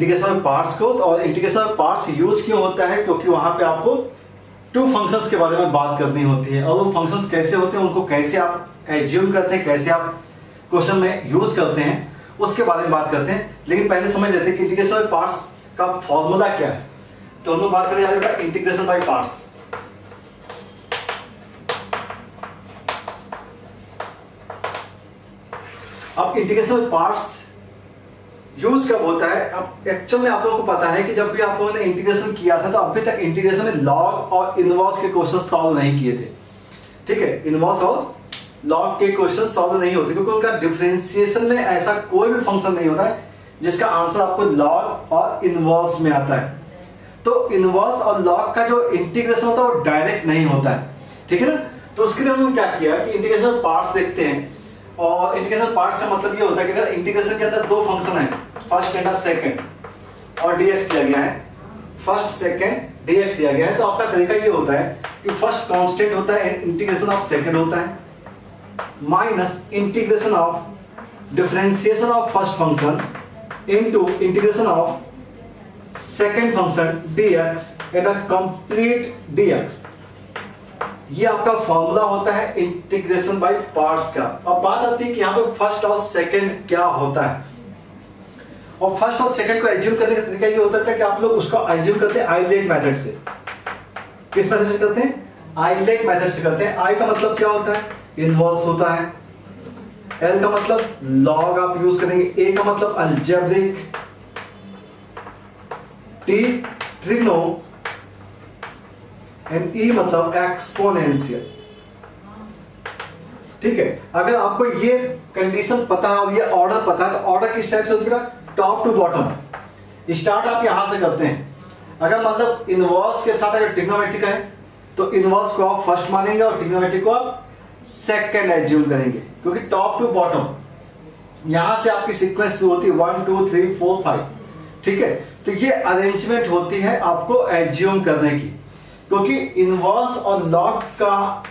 Integration of parts को। और integration of parts use क्यों होता है, क्योंकि वहां पे आपको टू फंक्शंस के बारे में बात करनी होती है, और वो फंक्शंस कैसे होते हैं, उनको कैसे आप एज्यूम करते हैं, कैसे आप क्वेश्चन में यूज करते हैं, उसके बारे में बात करते हैं। लेकिन पहले समझ लेते हैं कि इंटीग्रेशन ऑफ पार्ट्स का फॉर्मूला क्या है। तो हम लोग बात करें इंटीग्रेशन बाय पार्ट्स। अब इंटीग्रेशन बाय पार्ट्स यूज कब होता है? अब एक्चुअल में आप लोगों को पता है कि जब भी आप लोगों ने इंटीग्रेशन किया था तो अभी तक इंटीग्रेशन में लॉग और इनवर्स के क्वेश्चन सॉल्व नहीं किए थे। ठीक है, इनवर्स और लॉग के क्वेश्चन सॉल्व नहीं होते, क्योंकि उनका डिफरेंशिएशन में ऐसा कोई भी फंक्शन नहीं होता है जिसका आंसर आपको लॉग और इनवर्स में आता है। तो इनवर्स और लॉग का जो इंटीग्रेशन होता है वो डायरेक्ट नहीं होता है। ठीक है ना? तो उसके लिए हमने क्या किया कि इंटीग्रेशन पार्ट्स देखते हैं। और इंटीग्रेशन पार्ट्स का मतलब ये होता है कि अगर इंटीग्रेशन के अंदर दो फंक्शन है, फर्स्ट एंड सेकंड, और dx दिया गया है, फर्स्ट सेकंड dx दिया गया है, तो आपका तरीका ये होता है कि फर्स्ट कांस्टेंट होता है इंटीग्रेशन ऑफ सेकंड होता है minus integration of differentiation of first function into integration of second function dx and a complete dx। ये आपका फॉर्मूला होता है इंटीग्रेशन बाय पार्ट्स का। अब बात आती है कि यहाँ पे फर्स्ट और सेकंड क्या होता है। और फर्स्ट और सेकंड को एज्यूम करने का तरीका ये होता है कि आप लोग उसको एज्यूम करते हैं आइलेट मेथड से। किस मेथड से करते हैं? आइलेट मेथड से करते हैं। आई का मतलब क्या होता है? इनवर्स होता है। एल का मतलब लॉग आप यूज करेंगे। ए का मतलब अलजेब्रिक। टी ट्रिग्नो एंड ई मतलब एक्सपोनेंशियल। ठीक है, अगर आपको ये कंडीशन पता है और ये ऑर्डर पता है तो ऑर्डर किस टाइप से होता है? Top to bottom. स्टार्ट आप यहां से करते हैं। अगर मतलब इनवर्स के साथ अगर ट्रिग्नोमेट्रिक है तो इनवर्स को आप फर्स्ट मानेंगे और ट्रिग्नोमेट्रिक को आप सेकंड एज्यूम करेंगे, क्योंकि टॉप टू बॉटम यहां से आपकी सीक्वेंस शुरू होती है 1 2 3 4 5। ठीक है, तो ये अरेंजमेंट होती है आपको एज्यूम करने की, क्योंकि इनवर्स और लॉग का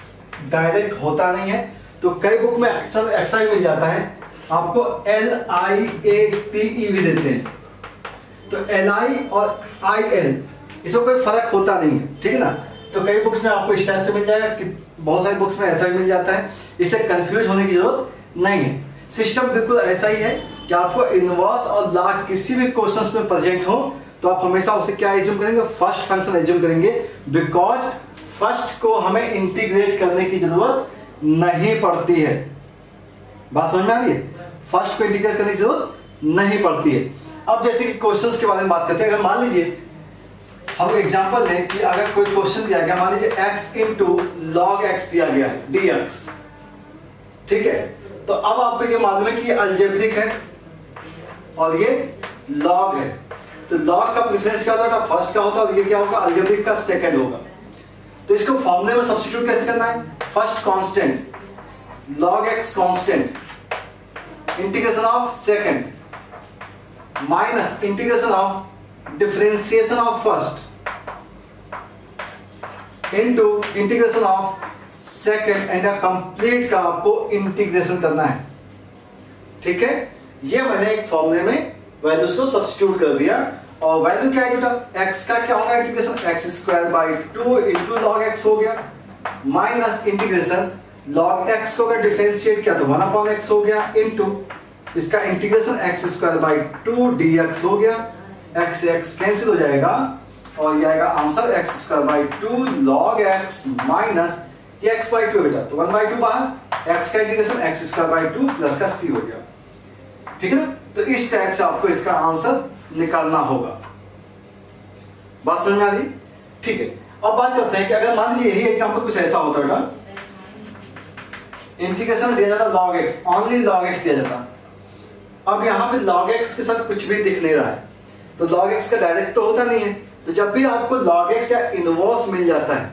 डायरेक्ट होता नहीं है। तो कई बुक में अक्सर ऐसा ही मिल जाता है, आपको LIATE भी देते हैं, तो LI और IL इसमें कोई फर्क होता नहीं है। ठीक है ना? तो कई बुक्स में आपको इस टाइप से मिल जाएगा, कि बहुत सारी बुक्स में ऐसा भी मिल जाता है, इसलिए कंफ्यूज होने की जरूरत नहीं है। सिस्टम बिल्कुल ऐसा ही है कि आपको इनवर्स और लॉग किसी भी क्वेश्चन में प्रेजेंट हो तो आप हमेशा उसे क्या एज्यूम करेंगे? फर्स्ट फंक्शन एज्यूम करेंगे, बिकॉज फर्स्ट को हमें इंटीग्रेट करने की जरूरत नहीं पड़ती है। बात समझ में आ रही है? फर्स्ट को इंटीग्रेट करने की जरूरत नहीं पड़ती है। अब जैसे कि क्वेश्चंस के बारे में बात करते हैं, अगर मान लीजिए हम एग्जांपल लें कि अगर कोई क्वेश्चन दिया गया, मान लीजिए x इंटू लॉग x दिया गया है dx। ठीक है, तो अब आपको ये मालूम है कि ये अलजेब्रिक है और ये लॉग है। तो लॉग का प्रेफरेंस क्या होता है? फर्स्ट का होता है, और ये क्या होगा? अलजेब्रिक का सेकंड होगा। तो इसको फॉर्मूले में सब्स्टिट्यूट कैसे करना है? First constant log x constant integration of second minus integration of differentiation of first into integration of second and complete का आपको इंटीग्रेशन करना है। ठीक है, ये मैंने एक फॉर्मूले में वैल्यूज को सब्स्टिट्यूट कर दिया। और वैल्यू क्या है बेटा? x का क्या होगा? Integration x square by 2 into log x हो गया, माइनस इंटीग्रेशन log x को अगर डिफरेंशिएट किया तो 1/x हो गया, इनटू इसका integration x square by 2 dx हो गया। x से x कैंसिल हो जाएगा और ये आएगा answer x square by 2 log x minus ये x बाई 2 बेटा, तो 1/2 बाहर, x का integration x square by 2 plus का c हो गया। ठीक है ना? तो इस टाइप से आपको इसका आंसर निकालना होगा। बात समझ में आ रही? ठीक है, अब बात करते हैं कि अगर मान लीजिए यही एग्जांपल कुछ ऐसा होता है बेटा, इंटीग्रेशन दिया जाता log x, only log x दिया जाता। अब यहाँ पे log x के साथ कुछ भी दिख नहीं रहा है, तो log x का डायरेक्ट तो होता नहीं है। तो जब भी आपको log x या इनवर्स मिल जाता है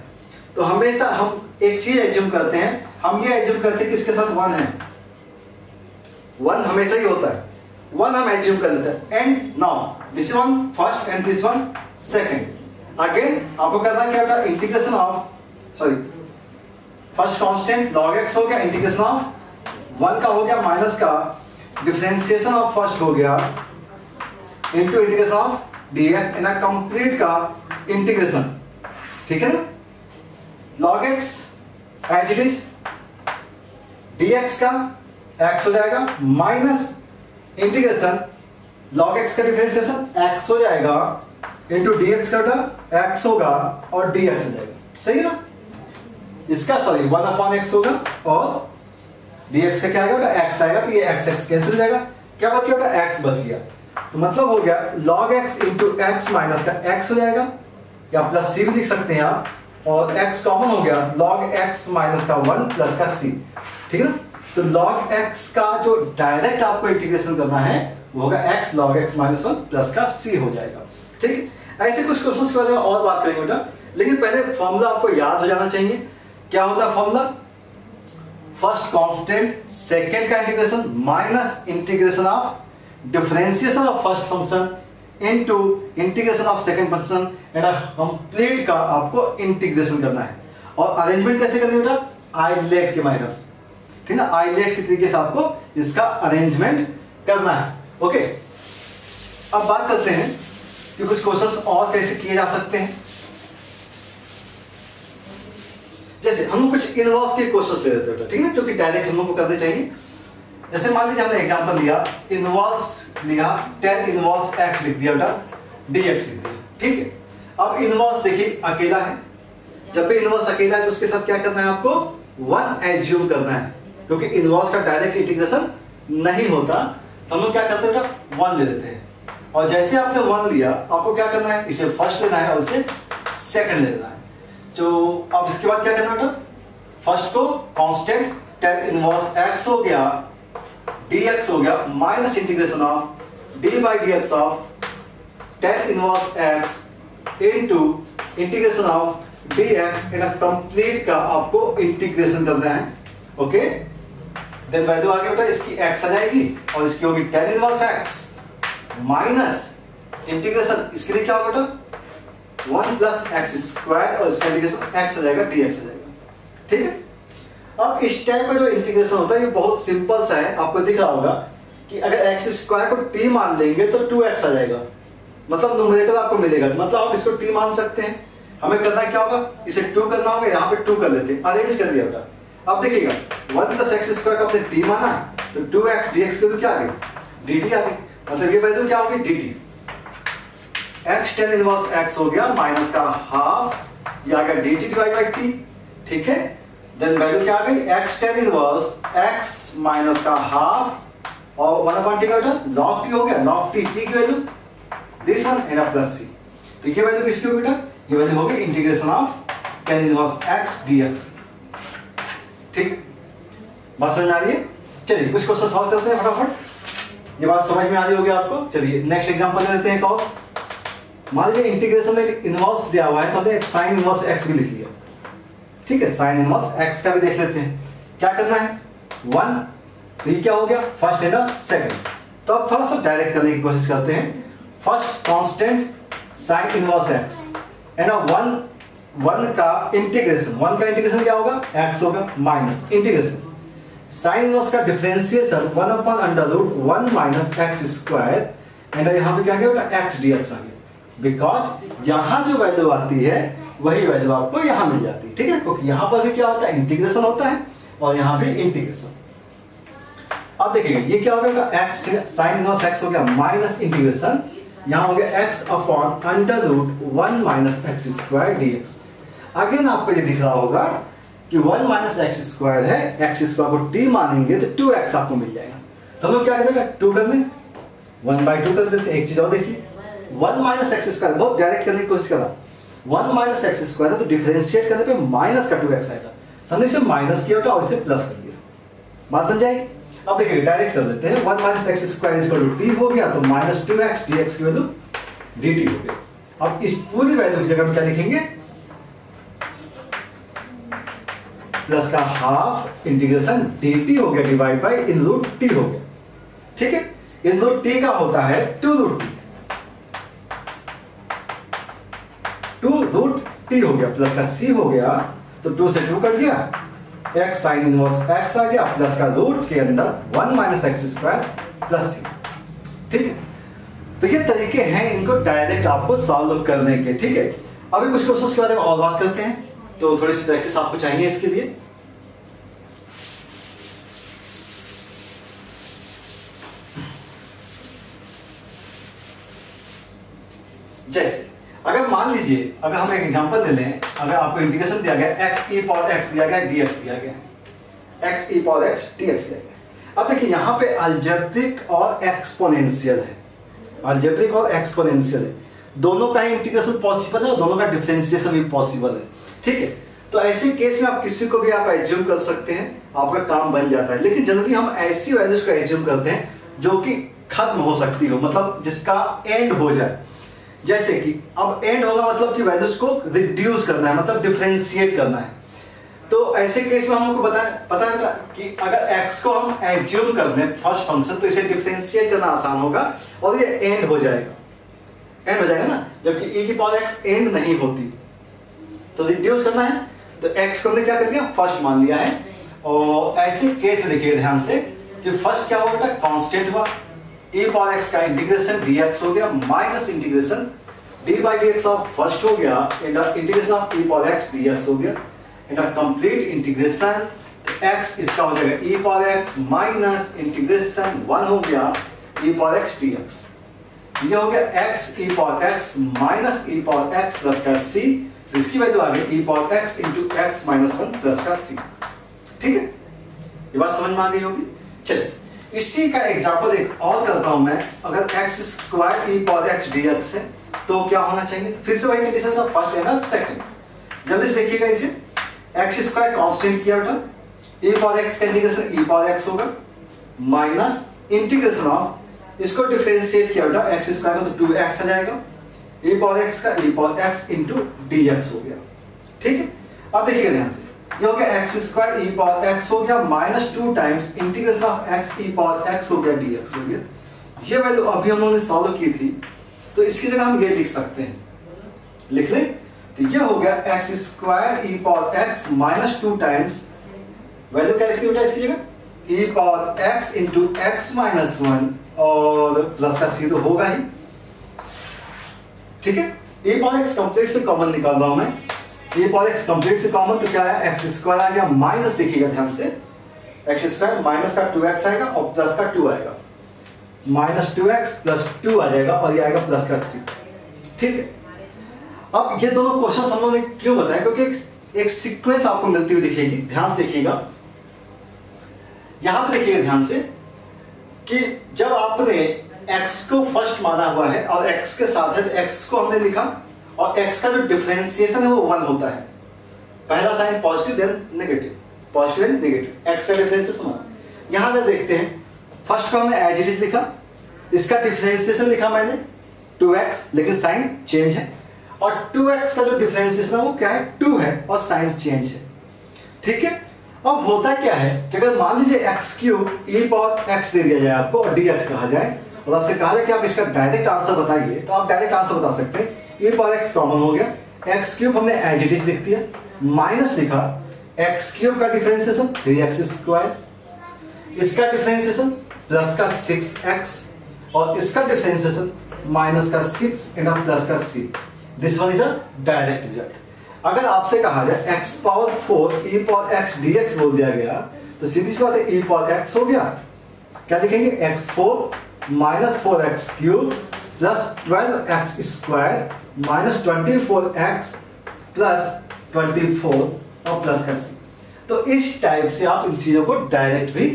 तो हमेशा हम एक चीज एज्यूम करते हैं, हम ये एज्यूम करते हैं कि इसके साथ 1 है, 1 हमेशा ही होता है, 1 हम एज्यूम कर लेते हैं। And now this one first and this one second. Again आपको करना क्या बेटा? Integration of first constant log x हो गया, इंटीग्रेशन ऑफ 1 का हो गया, माइनस का डिफरेंशिएशन ऑफ फर्स्ट हो गया, into integration of dx in complete का इंटीग्रेशन, ठीक है ना, log x as it is dx का x हो जाएगा माइनस इंटीग्रेशन log x का डिफरेंशिएशन x हो जाएगा इंटू dx का x होगा और dx हो जाएगा, सही है ना। इसका सॉरी 1/x होगा और dx का क्या आएगा, x आएगा, तो ये x कैंसिल हो जाएगा, क्या बच गया, x बच गया। तो मतलब हो गया log x into x minus का x हो जाएगा, या प्लस c भी लिख सकते हैं आप, और x कॉमन हो गया log x माइनस का 1 प्लस का c, ठीक है ना। तो log x का जो डायरेक्ट आपको इंटीग्रेशन करना है वो होगा x log x minus 1 plus का c हो जाएगा, ठीक है। ऐसे कुछ क्वेश्चंस के बारे में और बात करेंगे बेटा, लेकिन पहले फॉर्मूला आपको याद हो जाना चाहिए। क्या होता है फॉर्मूला, फर्स्ट कांस्टेंट सेकंड का integration minus integration of differentiation of first function into integration of second function and complete का आपको इंटीग्रेशन करना है। और अरेंजमेंट कैसे करनी है बेटा, आइलेट के माध्यम से, ठीक है ना, आइलेट के तरीके से आपको इसका अरेंजमेंट करना है। ओके, अब बात करते हैं कि कुछ क्वेश्चंस और कैसे किए जा सकते हैं। जैसे हम कुछ इनवर्स के क्वेश्चंस ले लेते हैं, ठीक है, जो कि डायरेक्ट हम लोग को करने चाहिए। जैसे मान लीजिए हमने एग्जांपल लिया, इनवर्स लिया tan इनवर्स x लिख दिया बेटा, dx लिख दिया, ठीक है। अब इनवर्स देखिए अकेला है, जब भी इनवर्स अकेला है तो उसके साथ क्या करना है, आपको 1 एज्यूम करना है, क्योंकि इनवर्स का डायरेक्ट इंटीग्रेशन नहीं होता, तो हम लोग क्या करते हैं बेटा 1 ले लेते हैं। और जैसे आपने 1 लिया, आपको क्या करना है, इसे फर्स्ट लेना है और इसे सेकंड लेना है। तो अब इसके बाद क्या करना बेटा, फर्स्ट को कांस्टेंट tan इनवर्स x हो गया, dx हो गया minus integration of d by dx of tan inverse x into integration of dx in complete का आपको इंटीग्रेशन करना है। ओके, देन वैल्यू आगे बेटा इसकी x आ जाएगी और इसकी होगी tan inverse x minus integration, इसके लिए क्या होगा बेटा 1 प्लस एक्स स्क्वायर और इसका इंटीग्रेशन x आ जाएगा dx आ जाएगा, ठीक है। अब इस टाइप का जो इंटीग्रेशन होता है ये बहुत सिंपल सा है, आपको दिख रहा होगा कि अगर x स्क्वायर को t मान लेंगे तो 2x आ जाएगा, मतलब न्यूमरेटर आपको मिलेगा, मतलब आप इसको t मान सकते हैं। हमें करना क्या होगा, इसे 2 करना होगा, यहाँ पे 2 कर लेते हैं, अरेंज कर दिया बेटा। अब देखिएगा 1 प्लस एक्स स्क्वायर का आपने t माना तो 2x dx की वैल्यू क्या आ गई, dt आ गई, मतलब ये वैल्यू क्या होगी dt, x tan inverse x हो गया माइनस का हाफ, ये आ गया dt डिवाइड बाई t, ठीक है। देन वैल्यू क्या आ गई, x tan inverse x minus का हाफ और 1/t का बेटा log t हो गया, log t की value this one and plus c, तो ये वैल्यू किसकी होगी बेटा, ये वैल्यू होगी integration of tan inverse x dx, ठीक, बात समझ में आ रही है। चलिए कुछ क्वेश्चन सॉल्व करते हैं फटाफट, ये बात समझ में आ रही होगी आपको। चलिए नेक्स्ट एग्जांपल ले लेते हैं एक और। मान लीजिए इंटीग्रेशन में इनवर्स दिया हुआ है तो हमने साइन इनवर्स x भी लिख लिया, ठीक है, साइन इनवर्स x का भी देख लेते हैं। क्या करना है 1, तो ये क्या हो गया फर्स्ट एंड सेकंड, तो अब थोड़ा सा डायरेक्ट करने की कोशिश करते हैं। First constant sine inverse x and 1 का इंटीग्रेशन, 1 का इंटीग्रेशन क्या होगा x होगा माइनस इंटीग्रेशन साइन इनवर्स का differentiation 1/√1 minus x square and यहाँ पे क्या गया x dx आ गया, बिकॉज यहां जो वैल्यू आती है वही वैल्यू आपको यहां मिल जाती है, ठीक है, क्योंकि यहां पर भी क्या होता है इंटीग्रेशन होता है और यहां भी इंटीग्रेशन। अब देखिए ये क्या हो गया x sin इनवर्स x हो गया माइनस इंटीग्रेशन, यहां हो गया x upon √1 minus x square dx। Again आपको ये दिख रहा होगा कि 1 माइनस x स्क्वायर है, x स्क्वायर को t मानेंगे तो 2x आपको मिल जाएगा, तो हम लोग क्या करेंगे 2 कर लें, 1/2 कर देते हैं। एक चीज और देखिए 1 माइनस एक्स स्क्वायर, बहुत डायरेक्ट करने की कोशिश करा, 1 माइनस एक्स स्क्वायर है तो डिफरेंशिएट करने पे माइनस का 2x आएगा, तो हमने इसे माइनस किया और इसे प्लस कर दिया, बात बन जाएगी। अब देखिए डायरेक्ट कर देते हैं, 1 minus x square equal to t हो गया तो माइनस 2x dx की वैल्यू dt हो गया। अब इस पूरी वैल्यू की जगह में क्या लिखेंगे प्लस का हाफ इंटीग्रेशन dt हो गया divide by in root t हो गया, ठीक है। इन रूट t का होता है 2√t हो गया प्लस का c हो गया, तो 2 से 2 कट गया, x साइन इनवर्स x आ गया प्लस का रूट के अंदर 1 minus x square plus c, ठीक है। तो ये तरीके हैं इनको डायरेक्ट आपको सॉल्व करने के, ठीक है। अभी कुछ क्वेश्चंस के बारे में और बात करते हैं, तो थोड़ी सी प्रैक्टिस आपको चाहिए इसके लिए। जैसे अगर मान लीजिए, अगर हम एक एग्जांपल ले लें, अगर आपको इंटीग्रेशन दिया गया x e पावर x दिया गया, dx दिया गया है, x e power x dx दिया गया। अब देखिए यहाँ पे अलजेब्रिक और एक्सपोनेंशियल है, अलजेब्रिक और एक्सपोनेंशियल है, दोनों का इंटीग्रेशन पॉसिबल है और दोनों का डिफरेंशिएशन भी पॉसिबल है, ठीक है। तो ऐसे केस में आप किसी को भी आप एज्यूम कर सकते हैं, आपका काम बन जाता है। लेकिन जनरली हम ऐसी वैल्यूज को एज्यूम करते हैं जो कि खत्म हो सकती हो, मतलब जिसका एंड हो जाए। जैसे कि अब एंड होगा मतलब कि वैल्यूज को रिड्यूस करना है, मतलब डिफरेंशिएट करना है। तो ऐसे केस में हमको पता है कि अगर x को हम एज्यूम कर लें फर्स्ट फंक्शन, तो इसे डिफरेंशिएट करना आसान होगा और ये एंड हो जाएगा, एंड हो जाएगा ना, जबकि e की पावर x एंड नहीं होती। तो रिड्यूस करना है तो x को हमने क्या कर दिया, फर्स्ट मान लिया है। और ऐसे केस में देखिए ध्यान से कि फर्स्ट क्या होगा बेटा, कांस्टेंट हुआ, e पावर x का इंटीग्रेशन dx हो गया minus integration d by dx of first हो गया integration of e power x dx हो गया एंड कंप्लीट इंटीग्रेशन x इसका हो जाएगा e power x minus integration 1 हो गया e पावर x dx। ये हो गया x e power x minus e power x plus का c, इसकी वैल्यू आ गई e power x into x minus 1 plus का c, ठीक है। ये बात समझ में आ गई होगी। चलिए इसी का एग्जांपल एक और करता हूं मैं। अगर x square e power x dx है तो क्या होना चाहिए, फिर से वही कंडीशन का फर्स्ट है ना सेकंड। जल्दी से देखिएगा, इसे x स्क्वायर कांस्टेंट किया बेटा, e पावर x का इंटीग्रेशन e पावर x होगा माइनस इंटीग्रेशन ऑफ, इसको डिफरेंशिएट किया बेटा x स्क्वायर का तो 2x आ जाएगा, e पावर x का e power x into dx हो गया, ठीक है। अब देखिएगा ध्यान से, ये हो गया x square e power x हो गया minus 2 times integration of x e power x हो गया dx हो गया। ये वैल्यू अभी हम लोगों ने सॉल्व की थी, तो इसकी जगह हम ये लिख सकते हैं, लिख लें। तो ये हो गया x square e power x minus 2 times, value क्या लिखनी बेटा इसकी जगह, e power x into x minus 1 और प्लस का c तो होगा ही, ठीक है। e पावर x कंप्लीट से कॉमन निकाल रहा हूं मैं, e पावर x कंप्लीट से कॉमन तो क्या है, x स्क्वायर आ गया माइनस, देखिएगा ध्यान से, x स्क्वायर माइनस का 2x आएगा और प्लस का 2 आएगा, माइनस 2x प्लस 2 आ जाएगा और ये आएगा प्लस का c, ठीक है। अब ये दोनों क्वेश्चन हम लोगों ने क्यों बताया, क्योंकि एक सीक्वेंस आपको मिलती हुई दिखेगी, ध्यान से देखिएगा। यहां पर देखिएगा ध्यान से कि जब आपने x को फर्स्ट माना हुआ है और x के साथ है x को हमने लिखा और x का जो डिफरेंशिएशन है वो 1 होता है, पहला sign positive then negative, positive and negative, x का डिफरेंशिएशन 1। यहां पे देखते हैं फर्स्ट को हमने एज इट इज लिखा, इसका डिफरेंशिएशन लिखा मैंने 2x, लेकिन साइन चेंज है, और 2x का जो डिफरेंशिएशन है वो क्या है, 2 है और साइन चेंज है, ठीक है। अब होता क्या है कि अगर मान लीजिए x cube e power x दे दिया जाए आपको और dx कहा जाए और आपसे कहा जाए कि आप इसका डायरेक्ट आंसर बताइए, तो आप डायरेक्ट आंसर बता सकते हैं। e पावर x कॉमन हो गया, x क्यूब हमने एज इट इज लिख दिया, माइनस लिखा x क्यूब का डिफरेंशिएशन 3x स्क्वायर, इसका डिफरेंशिएशन प्लस का 6x और इसका डिफरेंशिएशन माइनस का 6 एंड प्लस का c। This one is a direct result. अगर आपसे कहा जाए x power 4 e power x dx बोल दिया गया, तो सीधी सी बात है e पावर x हो गया, क्या लिखेंगे, x4 minus 4x cube plus 12x square minus 24x plus 24 और प्लस का c। तो इस टाइप से आप इन चीजों को डायरेक्ट भी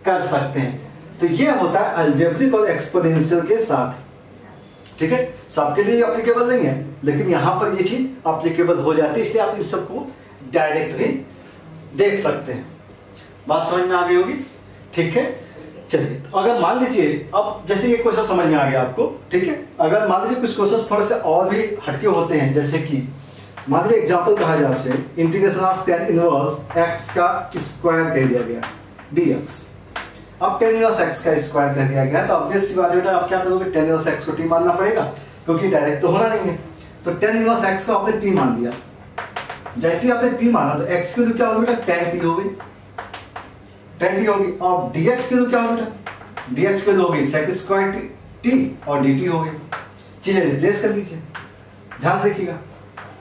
कर सकते हैं। तो ये होता है अलजेब्रिक और एक्सपोनेंशियल के साथ, ठीक है। सबके लिए एप्लीकेबल नहीं है, लेकिन यहां पर ये चीज एप्लीकेबल हो जाती है, इसलिए आप इन सबको डायरेक्ट भी देख सकते हैं। बात समझ में आ गई होगी, ठीक है। चलिए तो अगर मान लीजिए, अब जैसे ये क्वेश्चन समझ में आ गया आपको, ठीक है। अगर मान लीजिए कुछ क्वेश्चन थोड़े से और भी हटके होते हैं, जैसे कि मान लीजिए एग्जाम्पल कहा जाए आपसे, integration of tan inverse x का स्क्वायर कह दिया गया dx। अब tan इनवर्स x का स्क्वायर कह दिया गया, तो ऑब्वियस सी बात है बेटा, आप क्या करोगे, tan इनवर्स x को t मानना पड़ेगा, क्योंकि डायरेक्ट तो होना नहीं है। तो tan इनवर्स x को आपने t मान दिया, जैसे ही आपने t माना तो x की वैल्यू क्या होगी बेटा, tan t हो गई, tan t होगी। और dx की वैल्यू क्या होगी बेटा, dx की वैल्यू होगी sec स्क्वायर t, टी और डी टी हो गई, चीजें रिप्लेस कर दीजिए। ध्यान से देखिएगा,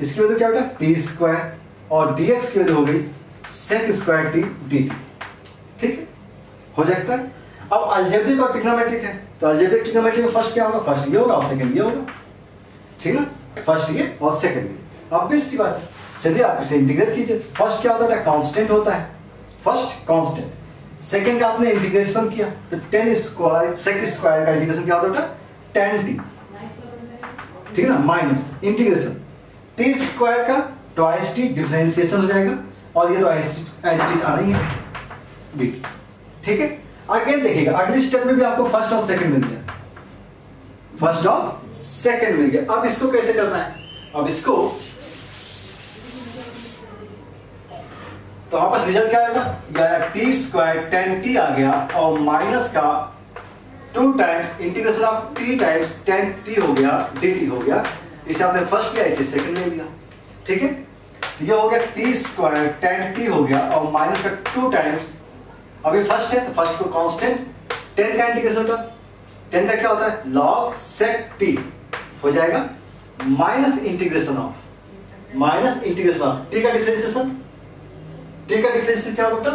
इसकी वजह क्या बेटा टी स्क्वायर और डी एक्स की वजह हो गई sec square t d t. ठीक है, हो जाता है। अब अलजेब्रिक और ट्रिग्नोमेट्रिक है, तो अलजेब्रिक ट्रिग्नोमेट्रिक में फर्स्ट क्या होगा, फर्स्ट ये होगा और सेकंड ये होगा। ठीक ना, फर्स्ट ये और सेकंड ये, ऑब्वियस सी बात है। चलिए आप इसे इंटीग्रेट कीजिए। फर्स्ट क्या होता है, कांस्टेंट होता है, फर्स्ट कांस्टेंट। सेकंड का आपने इंटीग्रेशन किया तो टेन स्क्वायर सेक स्क्वायर का इंटीग्रेशन क्या होता है, टेन टी। ठीक है ना, माइनस इंटीग्रेशन टी स्क्वायर का ट्वाइस टी डिफरेंशिएशन हो जाएगा और ये तो एज आना ही है डी। ठीक है, अगेन देखिएगा अगले स्टेप में भी आपको फर्स्ट और सेकंड मिल गया, फर्स्ट और सेकंड मिल गया। अब इसको कैसे करना है, अब इसको तो वापस रिजल्ट क्या आएगा, टी स्क्वायर टेन टी आ गया और माइनस का 2 times integration of T times ten T हो गया डी टी हो गया। इसे आपने फर्स्ट लिया, इसे सेकंड ले लिया। ठीक है, तो ये हो गया टी स्क्वायर टेन टी हो गया और माइनस का 2 टाइम्स, अभी फर्स्ट है तो फर्स्ट को कांस्टेंट 10 का इंटीग्रेशन होता है, 10 का क्या होता है लॉग सेक टी हो जाएगा माइनस इंटीग्रेशन ऑफ टी का डिफरेंशिएशन, टी का डिफरेंशिएशन क्या होगा,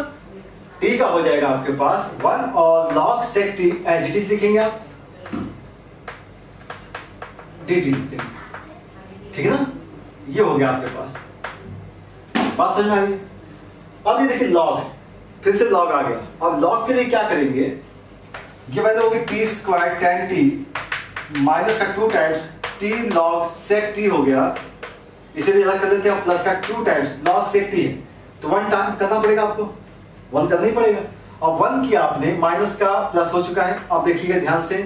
टी का हो जाएगा आपके पास 1 और log sec t as it is लिखेंगे आप dt लिखते हैं। ठीक है ना, ये हो गया आपके पास, बात समझ में आ रही। अब ये देखिए log, फिर से log आ गया। अब log के लिए क्या करेंगे, ये वैल्यू होगी T square ten T minus का 2 times T log sec t हो गया, इसे भी अलग कर देते हैं, प्लस का 2 टाइम्स log sec t है तो 1 टाइम करना पड़ेगा आपको, 1 करना ही पड़ेगा। अब 1 किया आपने, माइनस का प्लस हो चुका है। अब देखिएगा ध्यान से,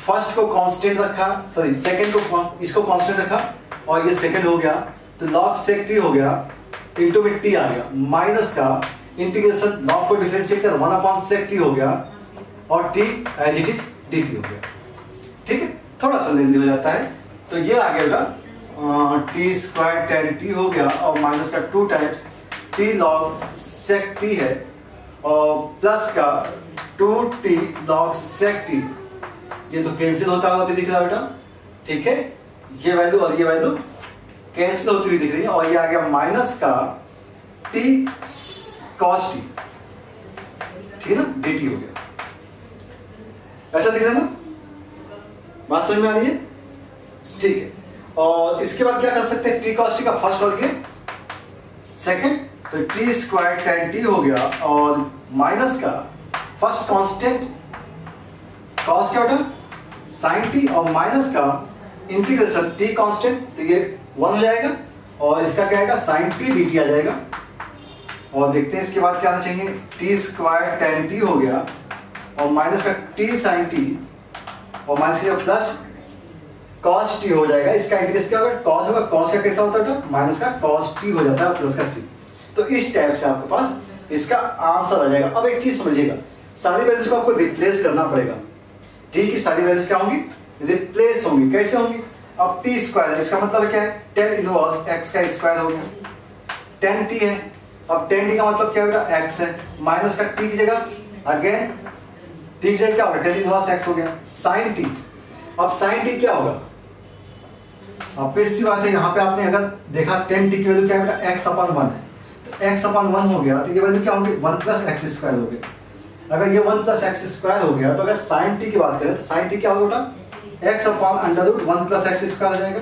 फर्स्ट को कांस्टेंट रखा, सॉरी सेकंड को इसको कांस्टेंट रखा और ये सेकंड हो गया तो log sec t हो गया इनटू में t आ गया, माइनस का इंटीग्रेशन log को डिफरेंशिएट कर 1 sec t हो गया और t as it is dt हो गया। ठीक है, थोड़ा सा लेंदी हो जाता है, तो ये आ गया टी स्क्वायर टेन टी हो गया और माइनस का 2 times T log sec t है और प्लस का 2t log sec t, ये तो कैंसिल होता हुआ भी दिख रहा है बेटा। ठीक है, ये वैल्यू और ये वैल्यू कैंसिल होती हुई दिख रही है और ये आ गया माइनस का t cos t। ठीक है ना, dt हो गया, ऐसा दिख रहा है ना, बात समझ में आ रही है। ठीक है, और इसके बाद क्या कर सकते हैं, टी cos t का फर्स्ट और ये सेकंड, तो टी स्क्वायर टेन टी हो गया और माइनस का फर्स्ट कांस्टेंट cos क्या होता साइन टी और माइनस का इंटीग्रेशन टी कांस्टेंट, तो ये 1 हो जाएगा और इसका क्या आएगा साइन टी डी टी आ जाएगा। और देखते हैं इसके बाद क्या आना चाहिए, टी स्क्वायर टेन टी हो गया और माइनस का टी साइन टी और माइनस का प्लस cos t हो जाएगा। इसका इंटीग्रेशन क्या होगा, cos होगा, cos का कैसा होता है माइनस का cos t हो जाता है प्लस का c। तो इस टाइप से आपके पास इसका आंसर आ जाएगा। अब एक चीज समझिएगा, सारी वैल्यूज को आपको रिप्लेस करना पड़ेगा। ठीक है, सारी वैल्यूज क्या होंगी, रिप्लेस होंगी। कैसे होंगी, अब टी स्क्वायर, इसका मतलब क्या है 10 इनवर्स x का स्क्वायर हो गया, 10t है। अब 10t का मतलब क्या होगा x है, माइनस का t की जगह अगेन t की जगह क्या होगा 10 इनवर्स x हो गया sin t। अब sin t क्या होगा, ऑब्वियस सी बात है, यहाँ पे आपने अगर देखा 10t की वैल्यू क्या है बेटा x/1 है, तो x/1 हो गया तो ये वैल्यू क्या होगी 1 + x² हो गया। अगर ये 1 + x² हो गया तो अगर sin t की बात करें तो sin t क्या होगा बेटा x/1 + x² हो जाएगा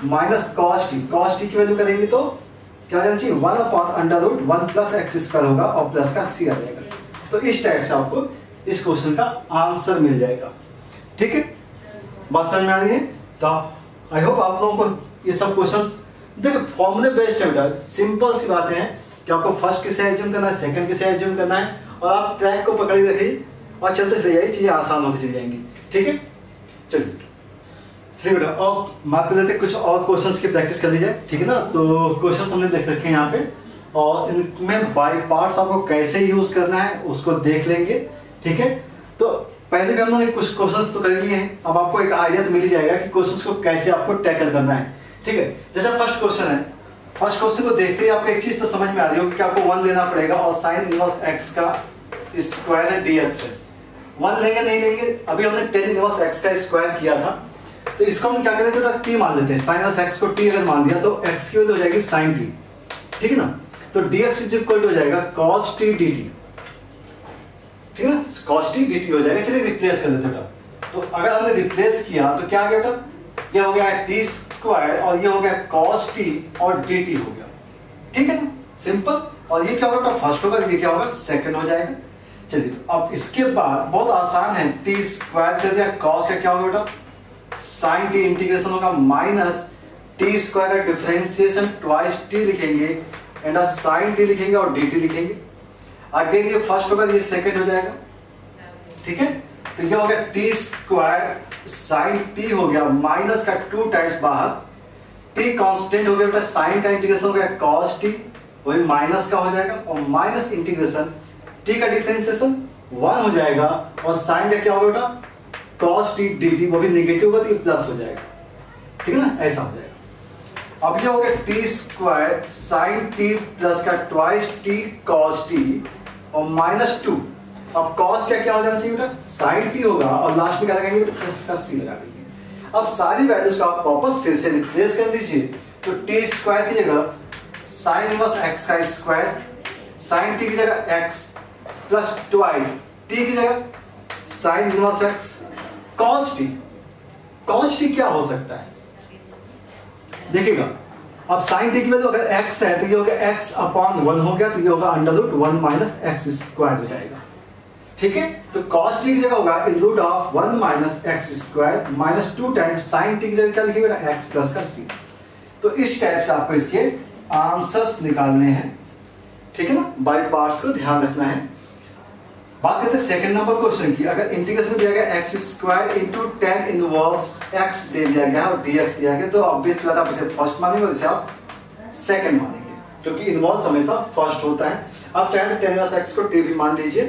माइनस cos t की वैल्यू करेंगे तो क्या हो जाना चाहिए 1/1 + x² होगा और प्लस का c आ जाएगा। तो इस टाइप से आपको इस क्वेश्चन का आंसर मिल जाएगा। ठीक है, बात समझ में आ रही है। तो आई होप आप लोगों को ये सब क्वेश्चंस देखिए फॉर्मूले बेस्ड है बेटा, सिंपल सी बातें हैं कि आपको फर्स्ट कैसे एज्यूम करना है, सेकंड कैसे एज्यूम करना है, और आप ट्रैक को पकड़ रखिए और चलते चले जाइए, चीजें आसान होती चली जाएंगी। ठीक है, चलिए ठीक बेटा, और बात कर लेते हैं कुछ और क्वेश्चंस की प्रैक्टिस कर ली जाए। ठीक है ना, तो क्वेश्चंस हमने देख रखे हैं यहाँ पे और इनमें बाय पार्ट्स आपको कैसे यूज करना है उसको देख लेंगे। ठीक है, तो पहले भी हम लोगों ने कुछ क्वेश्चंस तो कर लिए हैं, अब आपको एक आइडिया तो मिल ही जाएगा कि क्वेश्चंस को कैसे आपको टैकल करना है। ठीक है, जैसे फर्स्ट क्वेश्चन है, फर्स्ट क्वेश्चन को देखते ही आपको एक चीज तो समझ में आ रही होगी कि आपको 1 लेना पड़ेगा और sin इनवर्स x का स्क्वायर है dx है। 1 लेंगे नहीं लेंगे, अभी हमने tan इनवर्स x का स्क्वायर किया था, तो इसको हम क्या करेंगे, तो t मान लेते हैं। sin इनवर्स x को t अगर मान दिया तो x की वैल्यू हो जाएगी sin t, ठीक है ना। तो dx इज इक्वल टू हो जाएगा cos t dt, ठीक है ना, cos t dt हो जाएगा। चलिए रिप्लेस कर देते हैं। तो अगर हमने रिप्लेस किया तो क्या आ गया बेटा, ये हो गया t स्क्वायर और ये हो गया cos t और dt हो गया, ठीक है ना, सिंपल। और ये क्या होगा, फर्स्ट होगा, ये क्या होगा, सेकंड हो जाएगा। चलिए तो अब इसके बाद बहुत आसान है, टी स्क्वायर कर दिया, कॉस का क्या होगा बेटा, साइन टी, इंटीग्रेशन होगा माइनस टी स्क्वायर का डिफरेंशिएशन ट्वाइस टी लिखेंगे एंड साइन टी लिखेंगे और डी टी लिखेंगे। अगेन ये फर्स्ट होगा, ये सेकंड हो जाएगा, ठीक है। तो ये हो गया टी स्क्वायर साइन टी हो गया माइनस का 2 टाइम्स बाहर, टी कांस्टेंट हो गया बेटा, साइन का इंटीग्रेशन हो गया कॉस टी, वही माइनस का हो जाएगा और माइनस इंटीग्रेशन टी का डिफरेंशिएशन 1 हो जाएगा और साइन का क्या होगा बेटा cos t dt, वो भी नेगेटिव होगा तो ये प्लस हो जाएगा, ठीक है ना, ऐसा हो जाएगा। अब ये हो गया T square sine T plus का ट्वाइस टी cos t और माइनस 2। अब cos का क्या हो जाना चाहिए बेटा, साइन टी होगा और लास्ट में क्या लगाएंगे बेटा, प्लस c लगा देंगे। अब सारी वैल्यूज को आप वापस फिर से रिप्लेस कर लीजिए, तो टी स्क्वायर की जगह साइन इनवर्स x का स्क्वायर, साइन टी की जगह x प्लस ट्वाइस टी की जगह sine inverse x cos t। cos t क्या हो सकता है, देखिएगा। अब साइन टी की वैल्यू अगर x है तो ये हो गया x अपॉन 1 हो गया, तो ये होगा under root 1 minus x square हो जाएगा, ठीक है। तो cos t की जगह होगा इन root of 1 minus x square minus 2 times sign T की जगह क्या लिखेंगे बेटा, x प्लस का c। तो इस टाइप से आपको इसके आंसर्स निकालने हैं, ठीक है ना, बाय पार्ट्स को ध्यान रखना है। बात करते हैं सेकंड नंबर क्वेश्चन की। अगर इंटीग्रेशन दिया गया x square into tan inverse x दे दिया गया और dx दिया गया, तो ऑब्वियस बात आप इसे फर्स्ट मानेंगे और इसे आप सेकंड मानेंगे, क्योंकि इनवर्स हमेशा फर्स्ट होता है। आप चाहे तो tan इनवर्स x को t भी मान लीजिए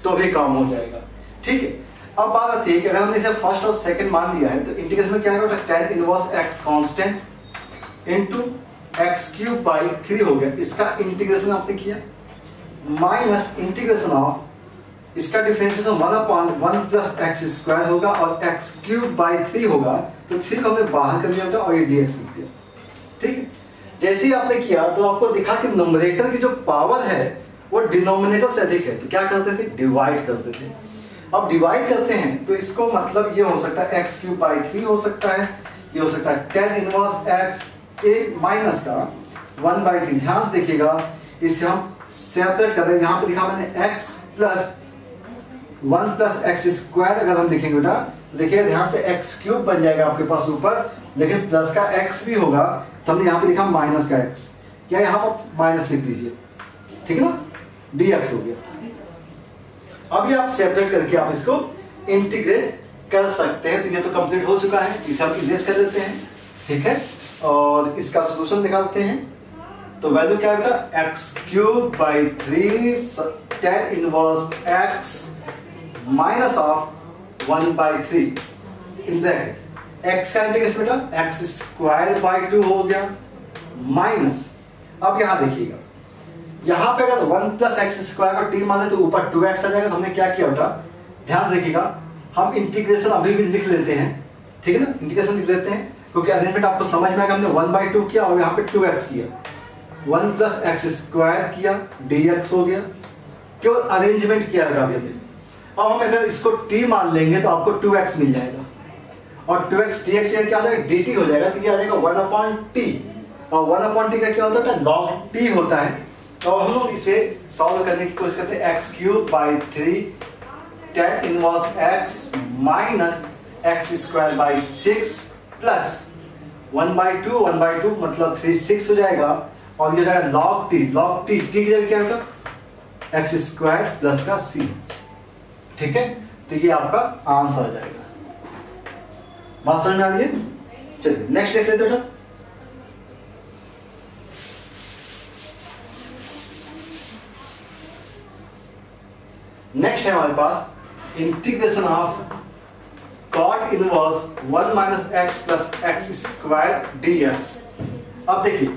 तो भी काम हो जाएगा, ठीक है। अब बात आती है कि अगर हमने इसे फर्स्ट और सेकंड मान लिया है तो इंटीग्रेशन में क्या है, tan inverse x constant into x cube by 3 हो गया, इसका इंटीग्रेशन आपने किया माइनस इंटीग्रेशन ऑफ इसका differentiation 1 upon 1 plus x square होगा और x क्यूब बाई 3 होगा, तो 3 को हमने बाहर कर दिया और ये dx लिख दिया, ठीक है। जैसे ही आपने किया तो आपको दिखा कि न्यूमरेटर की जो पावर है वो डिनोमिनेटर से अधिक है, तो क्या करते थे, डिवाइड करते थे। अब डिवाइड करते हैं तो इसको मतलब ये हो सकता है x क्यूब बाई 3 हो सकता है, ये हो सकता है tan इनवर्स x ए माइनस का 1 बाई 3। ध्यान से देखिएगा, इसे हम सेपरेट कर देंगे, यहाँ पे लिखा मैंने x plus 1 plus x square अगर हम लिखेंगे बेटा, देखिए ध्यान से x क्यूब बन जाएगा आपके पास ऊपर, लेकिन प्लस का x भी होगा, तो हमने यहाँ पे लिखा माइनस का x, या यहाँ पर माइनस लिख दीजिए, ठीक है ना, dx हो गया। अब ये आप सेपरेट करके आप इसको इंटीग्रेट कर सकते हैं। तो ये तो कंप्लीट हो चुका है, इसे हम इरेज कर देते हैं, ठीक है, और इसका सोल्यूशन निकालते हैं। तो वैल्यू क्या है बेटा, x cube by 3 tan inverse x minus of 1 by 3 in bracket x का इंटीग्रेशन बेटा x स्क्वायर बाई 2 हो गया माइनस, अब यहां देखिएगा, यहां पे अगर 1 प्लस एक्स स्क्वायर को t मान ले तो ऊपर 2x आ जाएगा। तो हमने क्या किया बेटा, ध्यान से देखिएगा, हम इंटीग्रेशन अभी भी लिख लेते हैं, ठीक है ना, इंटीग्रेशन लिख लेते हैं, क्योंकि अरेंजमेंट आपको समझ में आएगा। हमने 1 बाई 2 किया और यहाँ पे 2x किया, 1 प्लस एक्स स्क्वायर किया, dx हो गया, केवल अरेंजमेंट किया बेटा अभी। अब हम अगर इसको t मान लेंगे तो आपको 2x मिल जाएगा और 2x dx क्या आ जाएगा, dt हो जाएगा, तो ये आ जाएगा 1 अपॉन t, और 1 अपॉन t का क्या होता है, log t होता है। तो हम लोग इसे सॉल्व करने की कोशिश करते हैं, x cube by 3 tan inverse x minus x square by 6 plus 1 by 2 मतलब 3 6 हो जाएगा, और ये जाएगा log t की जगह क्या होगा, एक्स स्क्वायर प्लस का c, ठीक है। तो ये आपका आंसर हो जाएगा। बात समझ में आ रही है? चलिए नेक्स्ट देख लेते हैं। नेक्स्ट है हमारे पास integration of cot inverse 1 minus x plus x square dx। अब देखिए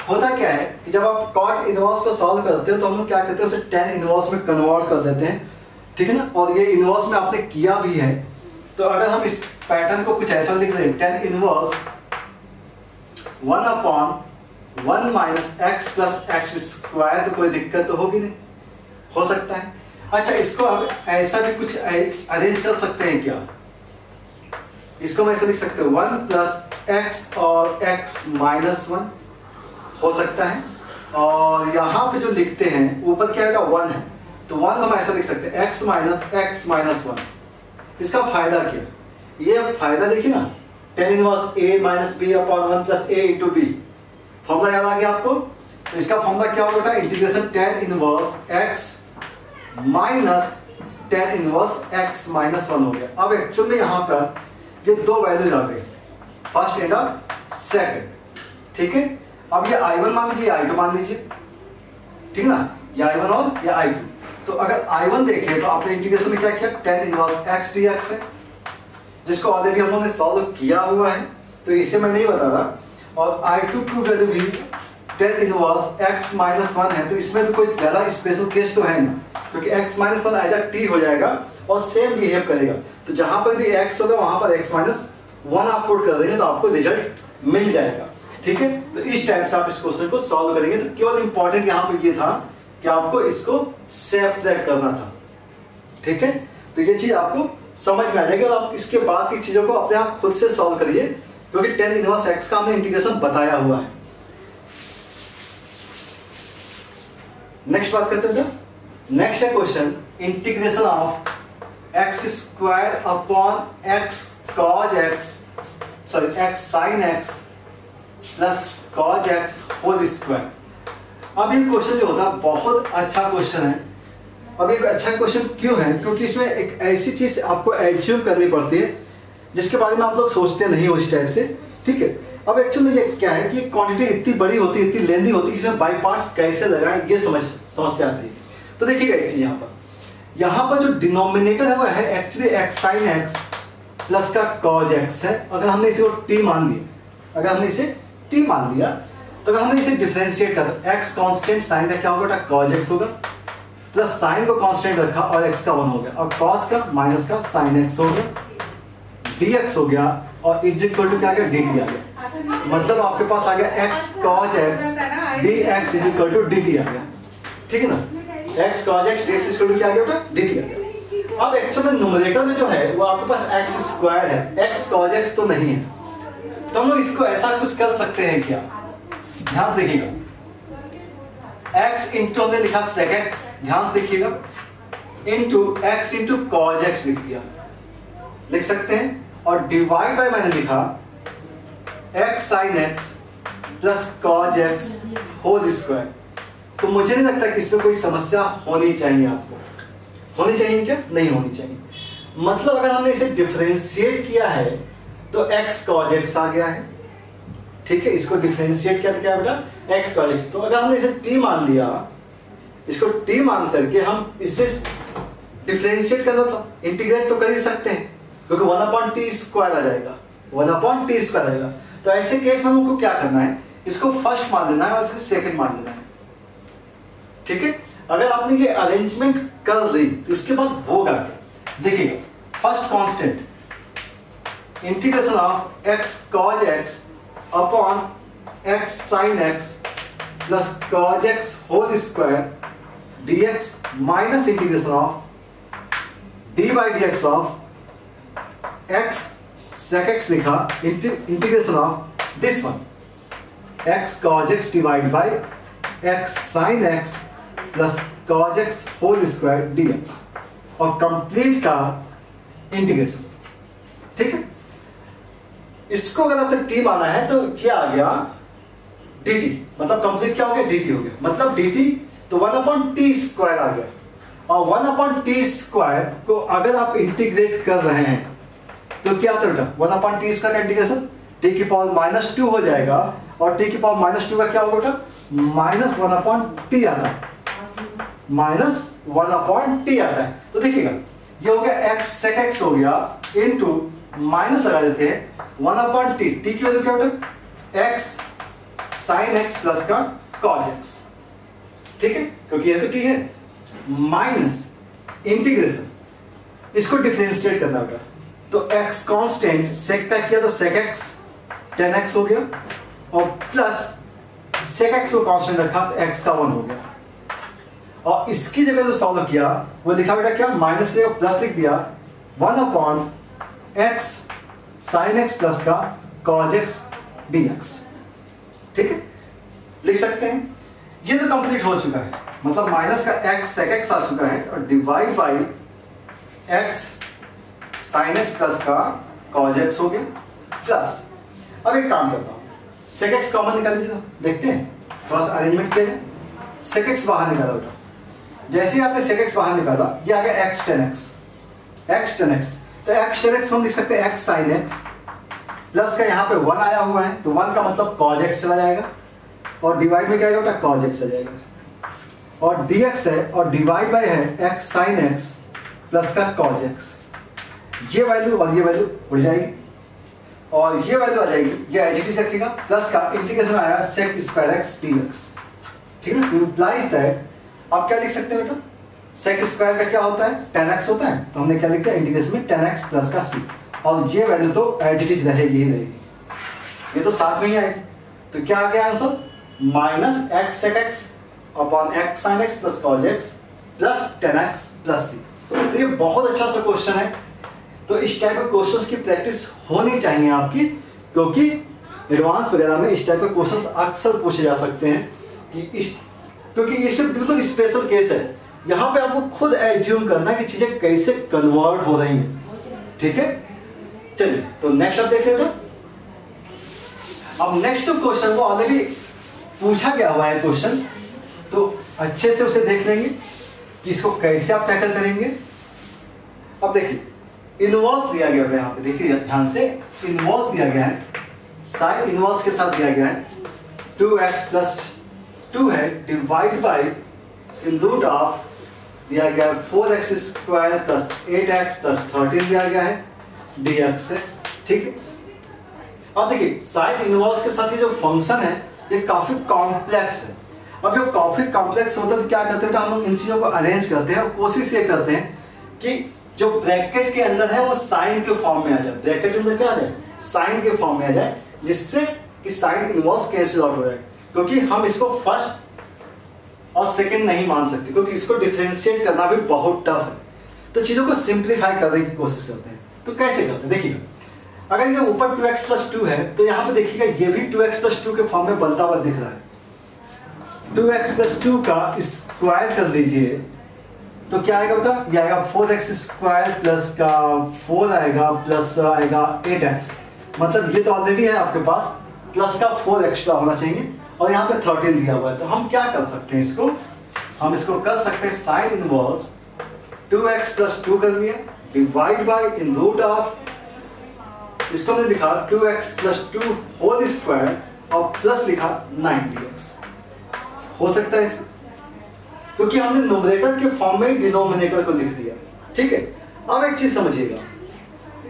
होता क्या है कि जब आप cot इनवर्स को सॉल्व करते हो तो हम लोग क्या करते हैं, उसे tan इनवर्स में कन्वर्ट कर देते हैं। ठीक है ना। और ये इनवर्स में आपने किया भी है, तो अगर हम इस पैटर्न को कुछ ऐसा लिख रहे हैं, tan inverse 1/1 minus x plus x square, तो कोई दिक्कत तो होगी नहीं, हो सकता है। अच्छा, इसको अब ऐसा भी कुछ अरेंज कर सकते हैं क्या? इसको मैं ऐसे लिख सकते हैं 1 प्लस एक्स और एक्स माइनस 1, हो सकता है। और यहाँ पे जो लिखते हैं ऊपर क्या आएगा 1 है, तो 1 हम ऐसा लिख सकते हैं x माइनस 1। इसका फायदा क्या? ये फायदा देखिए ना, tan inverse a minus b upon 1 plus a into b, formula याद आ गया आपको? तो इसका फॉर्मूला क्या होगा बेटा? Integration tan inverse x minus tan inverse x minus 1 हो गया। अब एक्चुअल में यहाँ पर ये दो वैल्यूज आ गए, फर्स्ट एंड सेकंड, ठीक है। अब ये I1 मान लीजिए, I2 मान लीजिए, ठीक है ना, या I1 और या I2। तो अगर I1 देखें तो आपने इंटीग्रेशन में क्या किया, tan इनवर्स x dx है, जिसको ऑलरेडी हम लोगों ने सॉल्व किया हुआ है, तो इसे मैं नहीं बता रहा। और I2 की वैल्यू भी tan इनवर्स x माइनस 1 है, तो इसमें भी कोई ज़्यादा स्पेशल केस तो है नहीं, क्योंकि x minus 1 as a t हो जाएगा और सेम बिहेव करेगा। तो जहां पर भी x होगा वहां पर x माइनस 1 आप पुट कर देंगे तो आपको रिजल्ट मिल जाएगा, ठीक है। तो इस टाइप से आप इस क्वेश्चन को सॉल्व करेंगे। तो केवल इंपॉर्टेंट यहाँ पे ये था कि आपको इसको सेपरेट करना था, ठीक है। तो ये चीज आपको समझ में आ जाएगी और आप इसके बाद की चीजों को अपने आप खुद से सॉल्व करिए, क्योंकि tan इनवर्स x का हमने इंटीग्रेशन बताया हुआ है। नेक्स्ट बात करते हैं, नेक्स्ट है question integration of x square upon x cos x, sorry x sin x plus cos x whole square. अब ये क्वेश्चन जो होता है बहुत अच्छा क्वेश्चन है। अब एक अच्छा क्वेश्चन क्यों है? क्योंकि इसमें एक ऐसी चीज आपको एज्यूम करनी पड़ती है जिसके बारे में आप लोग सोचते नहीं हो उस टाइप से, ठीक है। अब एक्चुअली ये क्या है कि क्वांटिटी इतनी बड़ी होती है, इतनी लेंदी होती है, इसमें बाई पार्ट्स कैसे लगाएं ये समस्या आती है। तो देखिएगा एक चीज, यहाँ पर जो डिनोमिनेटर है वो है actually x sin x plus का cos x है। अगर हमने इसे t मान लिया, अगर हमने इसे t मान लिया, तो अगर हमने इसे डिफरेंशिएट कर तो x कांस्टेंट sin का क्या होगा, cos x होगा, प्लस sin को कांस्टेंट रखा और x का 1 हो गया, और cos का माइनस का sin x हो गया, dx हो गया, और इज इक्वल टू क्या आ गया, dt आ गया। मतलब आपके पास आ गया x cos x dx is equal to dt आ गया, ठीक है ना। x cos x dx is equal to क्या आ गया बेटा, dt आ गया। अब एक्चुअली न्यूमरेटर में जो है वो आपके पास x स्क्वायर है, x cos x तो नहीं है, तो हम लोग इसको ऐसा कुछ कर सकते हैं क्या? ध्यान से देखिएगा, x इंटू हमने लिखा sec x, ध्यान से देखिएगा, into x into cos x लिख दिया, लिख सकते हैं। और डिवाइड बाय मैंने लिखा x sin x plus cos x whole square. तो मुझे नहीं लगता कि इसमें कोई समस्या होनी चाहिए, आपको होनी चाहिए क्या? नहीं होनी चाहिए। मतलब अगर हमने इसे डिफरेंशिएट किया है तो x cos x आ गया है, ठीक है। इसको डिफरेंशिएट किया तो क्या बेटा, x cos x। तो अगर हमने इसे t मान लिया, इसको t मान करके हम इसे डिफरेंशिएट कर दो तो इंटीग्रेट तो कर ही सकते हैं, क्योंकि 1/t स्क्वायर आ जाएगा, 1/t स्क्वायर आएगा। तो ऐसे केस में हमको क्या करना है, इसको फर्स्ट मान लेना है और इसे सेकंड मान लेना है, ठीक है। अगर आपने ये अरेंजमेंट कर ली तो इसके बाद होगा क्या, देखिएगा। First constant integration of x cos x upon x sin x plus cos x whole square dx minus integration of dy dx of x sec x लिखा, integration of this one x cos x divide by x sin x plus cos x whole square dx, और complete का integration, ठीक है। इसको अगर आपने t माना है तो क्या आ गया, dt, मतलब कंप्लीट क्या हो गया, dt हो गया, मतलब dt तो 1/t स्क्वायर आ गया। और 1/t स्क्वायर को अगर आप इंटीग्रेट कर रहे हैं तो क्या आता है, 1/t स्क्वायर का इंटीग्रेशन t की पावर -2 हो जाएगा, और t की पावर -2 का क्या होगा बेटा, -1/t आता है, -1/t आता है। तो देखिएगा ये हो गया x sec x हो गया, इनटू माइनस लगा देते हैं 1/t, t की वैल्यू क्या बेटा, x sin x प्लस का cos x, ठीक है, क्योंकि ये तो t है, माइनस इंटीग्रेशन इसको डिफरेंशिएट करना बेटा, तो x कांस्टेंट सेक का किया तो सेक x 10x हो गया, और प्लस सेक x को कांस्टेंट रखा तो x का 1 हो गया, और इसकी जगह जो सॉल्व किया वो लिखा बेटा क्या, माइनस लिया प्लस लिख दिया 1/x sin x प्लस का cos x dx। ठीक है, लिख सकते हैं। ये तो कंप्लीट हो चुका है, मतलब माइनस का x sec x आ चुका है, और divide by x sin x plus का cos x हो गया, प्लस अब एक काम करता हूं, sec x कॉमन निकाल लीजिए, देखते हैं थोड़ा सा अरेंजमेंट किया जाए। sec x बाहर निकाला बेटा, जैसे ही आपने sec x बाहर निकाला ये आ गया x tan x, x tan x, तो x tan x हम लिख सकते हैं x sin x, प्लस का यहाँ पे 1 आया हुआ है तो 1 का मतलब cos x चला जाएगा, और डिवाइड में क्या आएगा बेटा cos x आ जाएगा, और dx है और डिवाइड बाय है x sin x प्लस का cos x, ये वैल्यू और ये वैल्यू उड़ जाएगी, और ये वैल्यू आ जाएगी, ये एज इट इज रखिएगा, प्लस का इंटीग्रेशन आया sec स्क्वायर x dx। ठीक है, इंप्लाइज दैट आप क्या लिख सकते हैं बेटा, sec स्क्वायर का क्या होता है, tan x होता है, तो हमने क्या लिख दिया इंटीग्रेशन में tan x प्लस का c, और ये वैल्यू तो एज इट इज रहेगी ही रहेगी, ये तो साथ में ही आएगी, तो क्या आ गया answer, minus x sec x upon x sin x plus cos x plus tan x plus c। तो ये बहुत अच्छा सा क्वेश्चन है, तो इस टाइप के क्वेश्चंस की प्रैक्टिस होनी चाहिए आपकी, क्योंकि एडवांस वगैरह में इस टाइप के क्वेश्चंस अक्सर पूछे जा सकते हैं कि क्योंकि इसमें बिल्कुल स्पेशल केस है, यहाँ पे आपको खुद एज्यूम करना है कि चीजें कैसे कन्वर्ट हो रही हैं। ठीक है, चलिए तो नेक्स्ट आप देख लेना। अब नेक्स्ट क्वेश्चन को ऑलरेडी पूछा गया हुआ है क्वेश्चन, तो अच्छे से उसे देख लेंगे कि इसको कैसे आप टैकल करेंगे। अब देखिए इनवर्स दिया गया है, यहाँ पे देखिए ध्यान से, इनवर्स दिया गया है, साइन इनवर्स के साथ दिया गया है 2x प्लस 2 है, divide by in root of दिया गया है 4x square plus 8x plus 13 दिया गया है dx से। ठीक है, अब देखिए साइन इनवर्स के साथ ये जो फंक्शन है ये काफी कॉम्प्लेक्स है। अब जब काफी कॉम्प्लेक्स होता है तो क्या करते हैं, हम लोग इन चीजों को अरेंज करते हैं और कोशिश ये करते हैं कि जो ब्रैकेट के अंदर है वो साइन के फॉर्म में आ जाए, ब्रैकेट के अंदर क्या आ जाए, साइन के फॉर्म में आ जाए, जिससे कि साइन इनवर्स कैंसिल आउट हो जाए, क्योंकि हम इसको फर्स्ट और सेकंड नहीं मान सकते, क्योंकि इसको डिफरेंशिएट करना भी बहुत टफ है। तो चीजों को सिंप्लीफाई करने की कोशिश करते हैं। तो कैसे करते हैं, देखिएगा अगर ये ऊपर 2x प्लस 2 है तो यहाँ पे देखिएगा ये भी 2x प्लस 2 के फॉर्म में बनता हुआ दिख रहा है। 2x प्लस 2 का स्क्वायर कर लीजिए तो क्या आएगा बेटा, ये आएगा 4x स्क्वायर प्लस का 4 आएगा प्लस आएगा 8x, मतलब ये तो ऑलरेडी है आपके पास, प्लस का 4 एक्स्ट्रा होना चाहिए, और यहाँ पे 13 दिया हुआ है। तो हम क्या कर सकते हैं, इसको हम इसको कर सकते हैं साइन इनवर्स 2x प्लस 2 कर लिया, divide by in root of, इसको हमने लिखा 2x प्लस 2 होल स्क्वायर और प्लस लिखा 9dx। हो सकता है इसे, क्योंकि हमने नोमिनेटर के फॉर्म में डिनोमिनेटर को लिख दिया। ठीक है, अब एक चीज समझिएगा,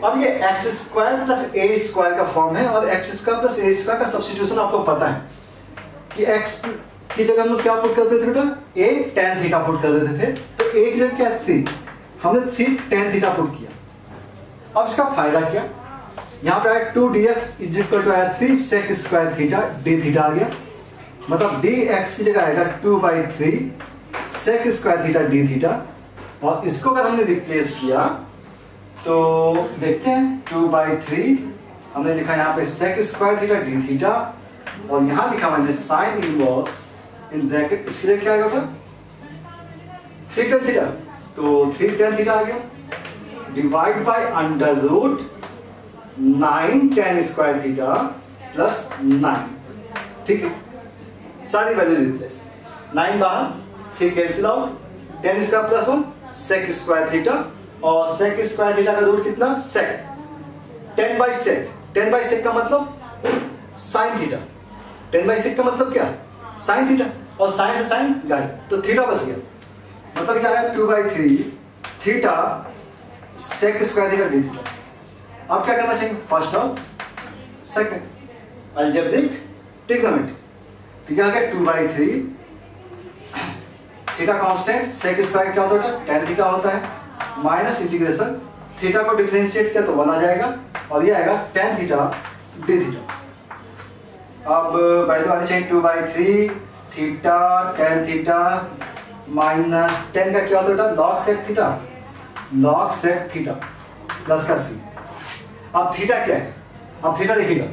अब ये एक्स स्क्वायर प्लस ए स्क्वायर का फॉर्म है, और एक्स स्क्वायर प्लस ए स्क्वायर का सब्स्टिट्यूशन आपको पता है कि एक्स की जगह हम लोग क्या पुट करते थे बेटा, ए tan थीटा पुट कर देते थे, तो ए की जगह क्या थी, हमने 3 tan थीटा पुट किया। अब इसका फायदा क्या, यहाँ पे आया 2dx इज इक्वल टू आया 3 sec square theta d theta आ गया, मतलब dx की जगह आएगा 2/3 sec square theta d theta, और इसको अगर हमने रिप्लेस किया तो देखते हैं 2/3 हमने लिखा यहाँ पे sec square theta d theta, और यहाँ लिखा मैंने साइन इनवर्स इन ब्रैकेट, इसके लिए क्या आएगा बेटा 3 tan थीटा, तो 3 tan थीटा आ गया, divide by under root 9 tan square theta plus 9। ठीक है, सारी वैल्यूज रिप्लेस, 9 बाहर, 3 cancel out, tan square plus 1 sec square theta, और sec स्क्वायर थीटा का रूट कितना sec, 10 by sec, 10 by sec का मतलब sin थीटा, 10 बाई sec का मतलब क्या sin थीटा, और sin से sin गए तो थीटा बच गया, मतलब क्या है 2/3 theta sec square theta d theta. अब क्या करना चाहिए, फर्स्ट और सेकंड अलजेब्रिक ट्रिग्नोमेट्री, तो क्या है 2/3 थीटा कांस्टेंट, sec स्क्वायर क्या होता है tan थीटा होता है, माइनस इंटीग्रेशन थीटा को डिफरेंशिएट किया तो 1 आ जाएगा और ये आएगा tan थीटा d थीटा। अब वैल्यू आनी चाहिए 2/3 theta tan theta minus tan का क्या होता है log sec theta, log sec theta plus का c। अब थीटा क्या है, अब थीटा देखिएगा,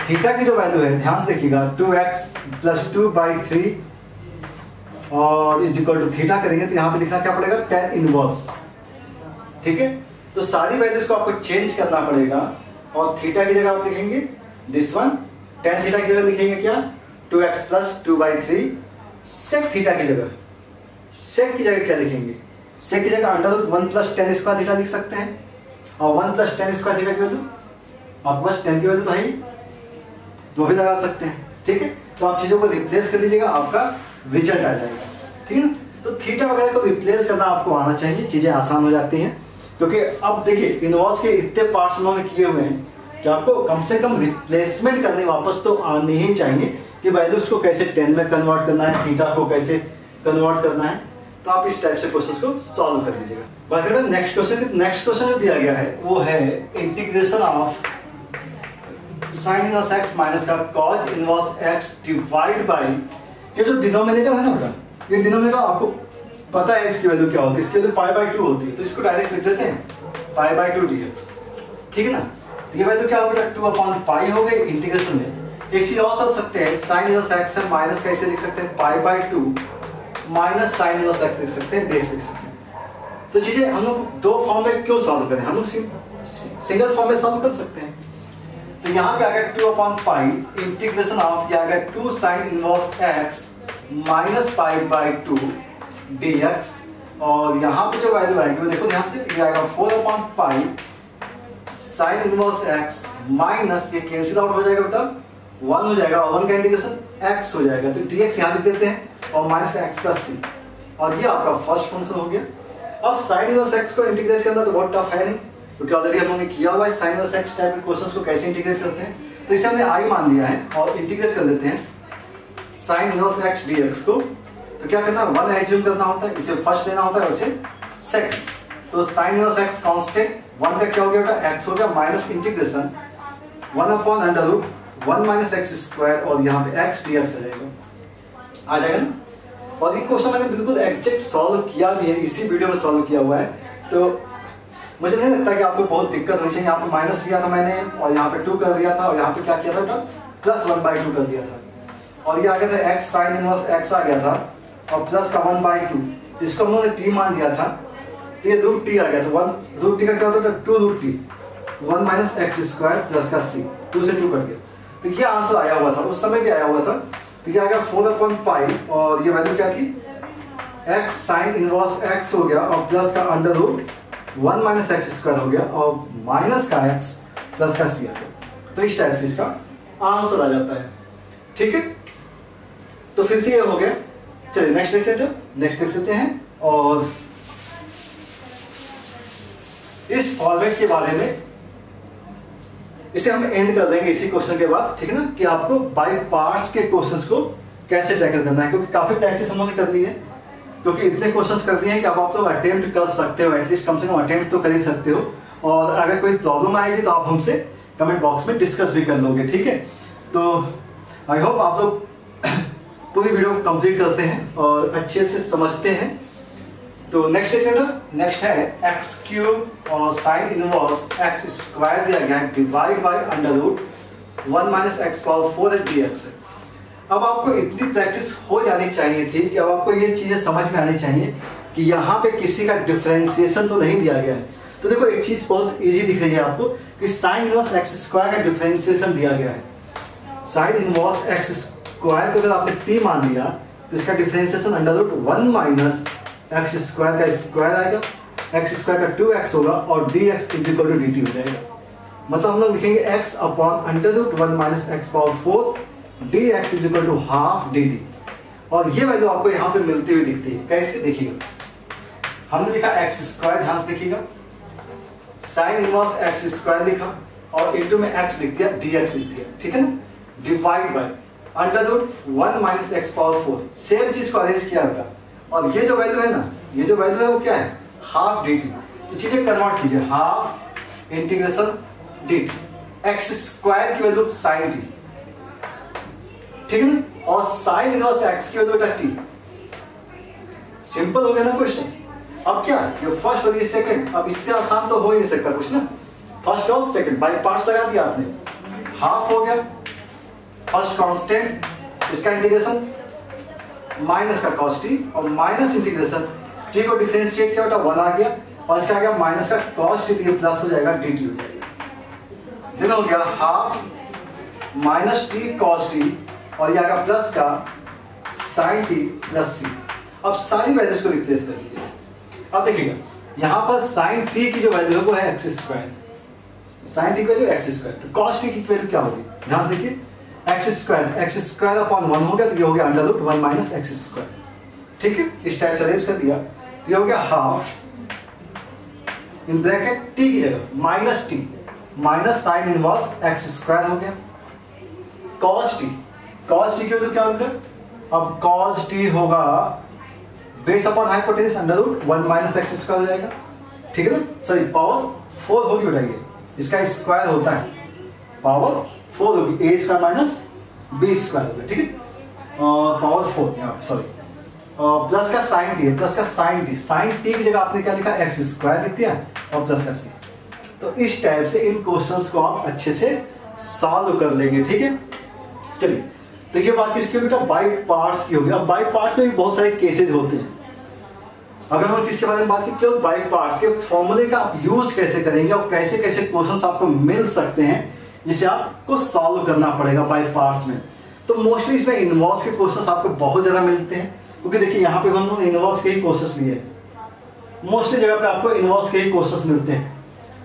थीटा की जो वैल्यू है ध्यान से देखिएगा 2x प्लस 2/3 और इज इक्वल टू थीटा करेंगे तो यहाँ पे लिखना क्या पड़ेगा tan इनवर्स। ठीक है, तो सारी वैल्यूज को आपको चेंज करना पड़ेगा और थीटा की जगह आप लिखेंगे दिस वन, tan थीटा की जगह लिखेंगे क्या 2x प्लस 2/3, sec थीटा की जगह, sec की जगह क्या लिखेंगे, sec की जगह √1 प्लस tan स्क्वायर थीटा लिख सकते हैं और 1 प्लस tan स्क्वायर थीटा की वैल्यू आपके पास tan की वैल्यू तो है ही, तो भी लगा सकते हैं। ठीक है, तो आप चीजों को रिप्लेस कर लीजिएगा, आपका रिजल्ट आ जाएगा। ठीक है, तो थीटा वगैरह को रिप्लेस करना आपको आना चाहिए, चीजें आसान हो जाती हैं। क्योंकि अब देखिए इनवर्स के इतने पार्ट्स उन्होंने किए हुए हैं कि आपको कम से कम रिप्लेसमेंट करने वापस तो आने ही चाहिए कि वैल्यूज को कैसे tan में कन्वर्ट करना है, थीटा को कैसे कन्वर्ट करना है। तो आप इस टाइप से क्वेश्चन को सॉल्व कर लीजिएगा। बात करें नेक्स्ट क्वेश्चन, नेक्स्ट क्वेश्चन जो दिया गया है वो है integration of sin inverse x minus का cos inverse x divide bye, ये जो डिनोमिनेटर है ना बेटा, ये डिनोमिनेटर आपको पता है इसकी वैल्यू क्या होती है, इसकी वैल्यू π/2 होती है, तो इसको डायरेक्ट लिख देते हैं π/2 dx। ठीक है ना, तो ये वैल्यू क्या होगा बेटा 2/π हो गई इंटीग्रेशन में। एक चीज और कर सकते हैं, sin इनवर्स x है माइनस कैसे लिख सकते हैं π/2 माइनस sin इनवर्स x लिख सकते हैं, dx लिख सकते हैं। तो चीजें हम लोग दो फॉर्म में क्यों सॉल्व करें, हम लोग सिंगल फॉर्म में सॉल्व कर सकते हैं। तो यहाँ पे आ गया 2/π इंटीग्रेशन ऑफ, ये आ गया 2 sin inverse x minus π/2 dx और यहाँ पे जो वैल्यू आएगी वो देखो ध्यान से, ये आएगा 4/π sin इनवर्स x माइनस, ये कैंसिल आउट हो जाएगा बेटा 1 हो जाएगा और 1 का इंटीग्रेशन x हो जाएगा, तो dx यहाँ लिख देते हैं और माइनस का x प्लस c और ये आपका फर्स्ट फंक्शन हो गया। अब sin इनवर्स x को इंटीग्रेट करना तो बहुत टफ है नहीं, क्योंकि ऑलरेडी हम लोगों ने किया हुआ है sin इनवर्स x टाइप के क्वेश्चंस को कैसे इंटीग्रेट करते हैं। तो इसे हमने i मान लिया है और इंटीग्रेट कर लेते हैं sin इनवर्स x dx को। तो क्या करना है, 1 एज्यूम करना होता है, इसे फर्स्ट लेना होता है वैसे सेकंड। तो sin इनवर्स x कांस्टेंट 1 का क्या हो गया बेटा x हो गया minus integration 1/√1 minus x square और यहाँ पे x dx आ जाएगा ना। और ये क्वेश्चन मैंने बिल्कुल एग्जैक्ट सॉल्व किया भी है, इसी वीडियो में सॉल्व किया हुआ है, तो मुझे नहीं लगता कि आपको बहुत दिक्कत होनी चाहिए। यहाँ पे माइनस लिया था मैंने और यहाँ पे 2 कर दिया था और यहाँ पे क्या किया था बेटा प्लस 1/2 कर दिया था और ये आ गया था x sin इनवर्स x आ गया था और प्लस का 1/2, इसको हम लोगों ने t मान लिया था तो ये √t आ गया था। 1 √t का क्या होता है 2√t 1 minus x square plus का c, 2 से 2 कट गया, तो ये आंसर आया हुआ था, उस समय भी आया हुआ था। तो ये आ गया 4/π और ये वैल्यू क्या थी x sin इनवर्स x हो गया और प्लस का √1 माइनस x स्क्वायर हो गया और माइनस का x प्लस का c आ गया। तो इस टाइप से इसका आंसर आ जाता है। ठीक है, तो फिर से ये हो गया। चलिए नेक्स्ट देख लेते हैं और इस फॉर्मेट के बारे में इसे हम एंड कर देंगे इसी क्वेश्चन के बाद। ठीक है ना, कि आपको बाय पार्ट्स के क्वेश्चंस को कैसे टैकल करना है, क्योंकि काफी प्रैक्टिस हम लोगों ने कर ली है, क्योंकि इतने क्वेश्चंस कर दिए हैं कि अब आप लोग अटेम्प्ट कर सकते हो, एटलीस्ट कम से कम अटेम्प्ट तो कर ही सकते हो। और अगर कोई प्रॉब्लम आएगी तो आप हमसे कमेंट बॉक्स में डिस्कस भी कर लोगे। ठीक है, तो आई होप आप लोग पूरी वीडियो को कंप्लीट करते हैं और अच्छे से समझते हैं। तो नेक्स्ट है एक्स क्यूब और साइन इनवर्स एक्स स्क्वायर दिया गया है divide by √1 minus x power 4 dx। अब आपको इतनी प्रैक्टिस हो जानी चाहिए थी कि अब आपको ये चीजें समझ में आनी चाहिए कि यहाँ पे किसी का डिफरेंशिएशन तो नहीं दिया गया है। तो देखो एक चीज बहुत इजी दिख रही है आपको कि साइन इनवर्स एक्स स्क्वायर का डिफरेंशिएशन दिया गया है। साइन इनवर्स एक्स स्क्वायर को अगर आपने t मान लिया तो इसका डिफरेंशिएशन √1 माइनस एक्स स्क्वायर का स्क्वायर आएगा, एक्स स्क्वायर का 2x होगा और dx dt हो जाएगा। मतलब हम लोग लिखेंगे x upon √1 minus x power 4 dx ½ dt। और ये वैल्यू आपको यहाँ पे मिलती हुई दिखती है। कैसे देखिएगा, हमने लिखा एक्स स्क्वायर, ध्यान से देखिएगा, साइन इनवर्स एक्स स्क्वायर लिखा और इनटू में x लिख दिया, dx लिख दिया। ठीक है ना, divide by √1 minus x power 4, same चीज को अरेंज किया होगा। और ये जो वैल्यू है ना, ये जो वैल्यू है वो क्या है ½ dt। तो चीजें कन्वर्ट कीजिए, half integration dt x square की वैल्यू साइन टी, ठीक है ना, और साइन इनवर्स एक्स की वैल्यू बेटा टी। सिंपल हो गया ना क्वेश्चन। अब क्या, ये फर्स्ट और ये सेकंड, अब इससे आसान तो हो ही नहीं सकता कुछ ना, फर्स्ट और सेकंड बाई पार्ट्स लगा दिया आपने, हाफ हो गया फर्स्ट कांस्टेंट, इसका इंटीग्रेशन माइनस का cos t और माइनस इंटीग्रेशन t को डिफरेंशिएट किया बेटा 1 आ गया और इसका आ गया माइनस का cos t, तो ये प्लस हो जाएगा dt हो जाएगा। देखो हो गया half minus t cos t और ये आ गया प्लस का sin t प्लस c। अब सारी वैल्यूज को रिप्लेस कर लीजिए। अब देखिएगा यहां पर sin t की जो वैल्यू है वो है एक्स स्क्वायर, sin t की वैल्यू एक्स स्क्वायर, तो cos t की वैल्यू क्या होगी, ध्यान से देखिए एक्स स्क्वायर अपॉन 1 हो गया, तो ये हो गया under root 1 minus x square, ठीक है, इस टाइप से अरेंज कर दिया, तो ये हो गया हाफ इन ब्रैकेट t की जगह minus t minus sine inverse x square हो गया, cos t की वैल्यू क्या होगी, अब cos t होगा base upon hypotenuse under root 1 minus x square हो जाएगा, ठीक है ना, सॉरी पावर 4 होगी बेटा, ये इसका स्क्वायर होता है, पावर 4 होगी, a square minus b square होगा, ठीक है, पावर 4 यहाँ पे, सॉरी प्लस का साइन टी है, प्लस का साइन टी की जगह आपने क्या लिखा, एक्स स्क्वायर लिख दिया और प्लस का सी। तो इस टाइप से इन क्वेश्चंस को आप अच्छे से सॉल्व कर लेंगे, ठीक है। चलिए, तो ये बात किसकी होगी बेटा, बाई पार्ट्स की होगी। अब बाई पार्ट्स में भी बहुत सारे केसेज होते हैं। अगर हम किसके बारे में बात करें, केवल बाई पार्ट्स के फॉर्मूले का आप यूज कैसे करेंगे और कैसे कैसे क्वेश्चंस आपको मिल सकते हैं जिसे आपको सॉल्व करना पड़ेगा बाई पार्ट्स में। तो मोस्टली इसमें इनवर्स के क्वेश्चंस आपको बहुत ज़्यादा मिलते हैं, क्योंकि देखिए यहाँ पे हम लोग इनवर्स के ही क्वेश्चंस लिए हैं, मोस्टली जगह पे आपको इनवर्स के ही क्वेश्चंस मिलते हैं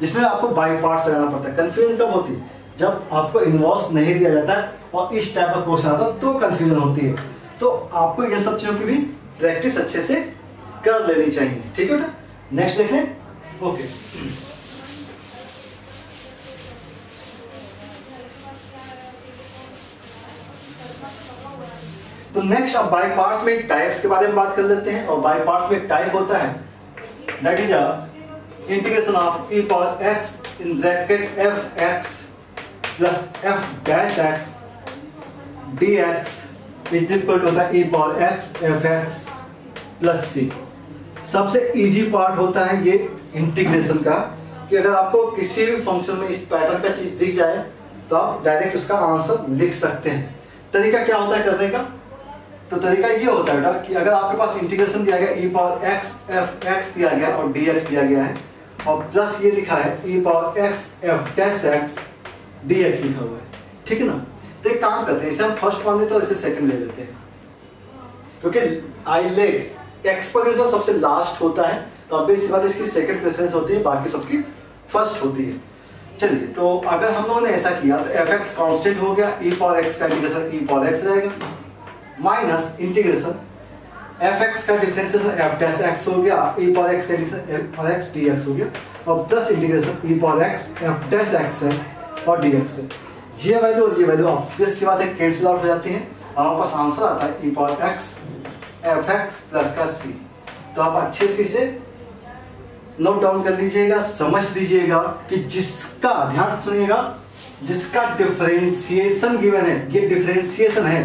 जिसमें आपको बाई पार्ट्स लगाना पड़ता है। कंफ्यूजन कब होती है, जब आपको इनवर्स नहीं दिया जाता है और इस टाइप का क्वेश्चन आता है तो कंफ्यूजन होती है। तो आपको ये सब चीज़ों की भी प्रैक्टिस अच्छे से कर लेनी चाहिए, ठीक है बेटा। नेक्स्ट देख लें, ओके। तो नेक्स्ट अब बाई पार्ट्स में टाइप्स के बारे में बात कर लेते हैं। और बाई पार्ट्स में एक टाइप होता है that is integration of e power x in bracket f(x) plus f'(x) dx is equal to होता है e power x f(x) plus c। सबसे इजी पार्ट होता है ये इंटीग्रेशन का, कि अगर आपको किसी भी फंक्शन में इस पैटर्न का चीज दिख जाए तो आप डायरेक्ट उसका आंसर लिख सकते हैं। तरीका क्या होता है करने का, तो तरीका ये होता है बेटा कि अगर आपके पास इंटीग्रेशन दिया गया e पावर x f(x) दिया गया और dx दिया गया है और प्लस ये लिखा है e power x f'(x) dx लिखा हुआ है, ठीक है ना। तो एक काम करते हैं, इसे हम फर्स्ट मान लेते हैं और इसे सेकंड ले लेते हैं, क्योंकि आइलेट एक्सपोनेंशियल सबसे लास्ट होता है, तो अब इस बात इसकी सेकंड प्रेफरेंस होती है, बाकी सबकी फर्स्ट होती है। चलिए, तो अगर हम लोगों ने ऐसा किया तो f(x) कांस्टेंट हो गया, e पावर x का इंटीग्रेशन e पावर x रहेगा माइनस इंटीग्रेशन f(x) का डिफरेंशिएशन f'(x) हो गया, e पावर x का integration f power x dx हो गया और plus integration e power x f'(x) है और dx है। ये वैल्यू और ये वैल्यू ऑब्वियस सी बात है कैंसिल आउट हो जाती है, हमारे पास आंसर आता है e power x f(x) plus का c। तो आप अच्छे से इसे नोट डाउन कर लीजिएगा, समझ लीजिएगा कि जिसका, ध्यान से सुनिएगा, जिसका डिफरेंशिएशन गिवन है, ये डिफरेंशिएशन है,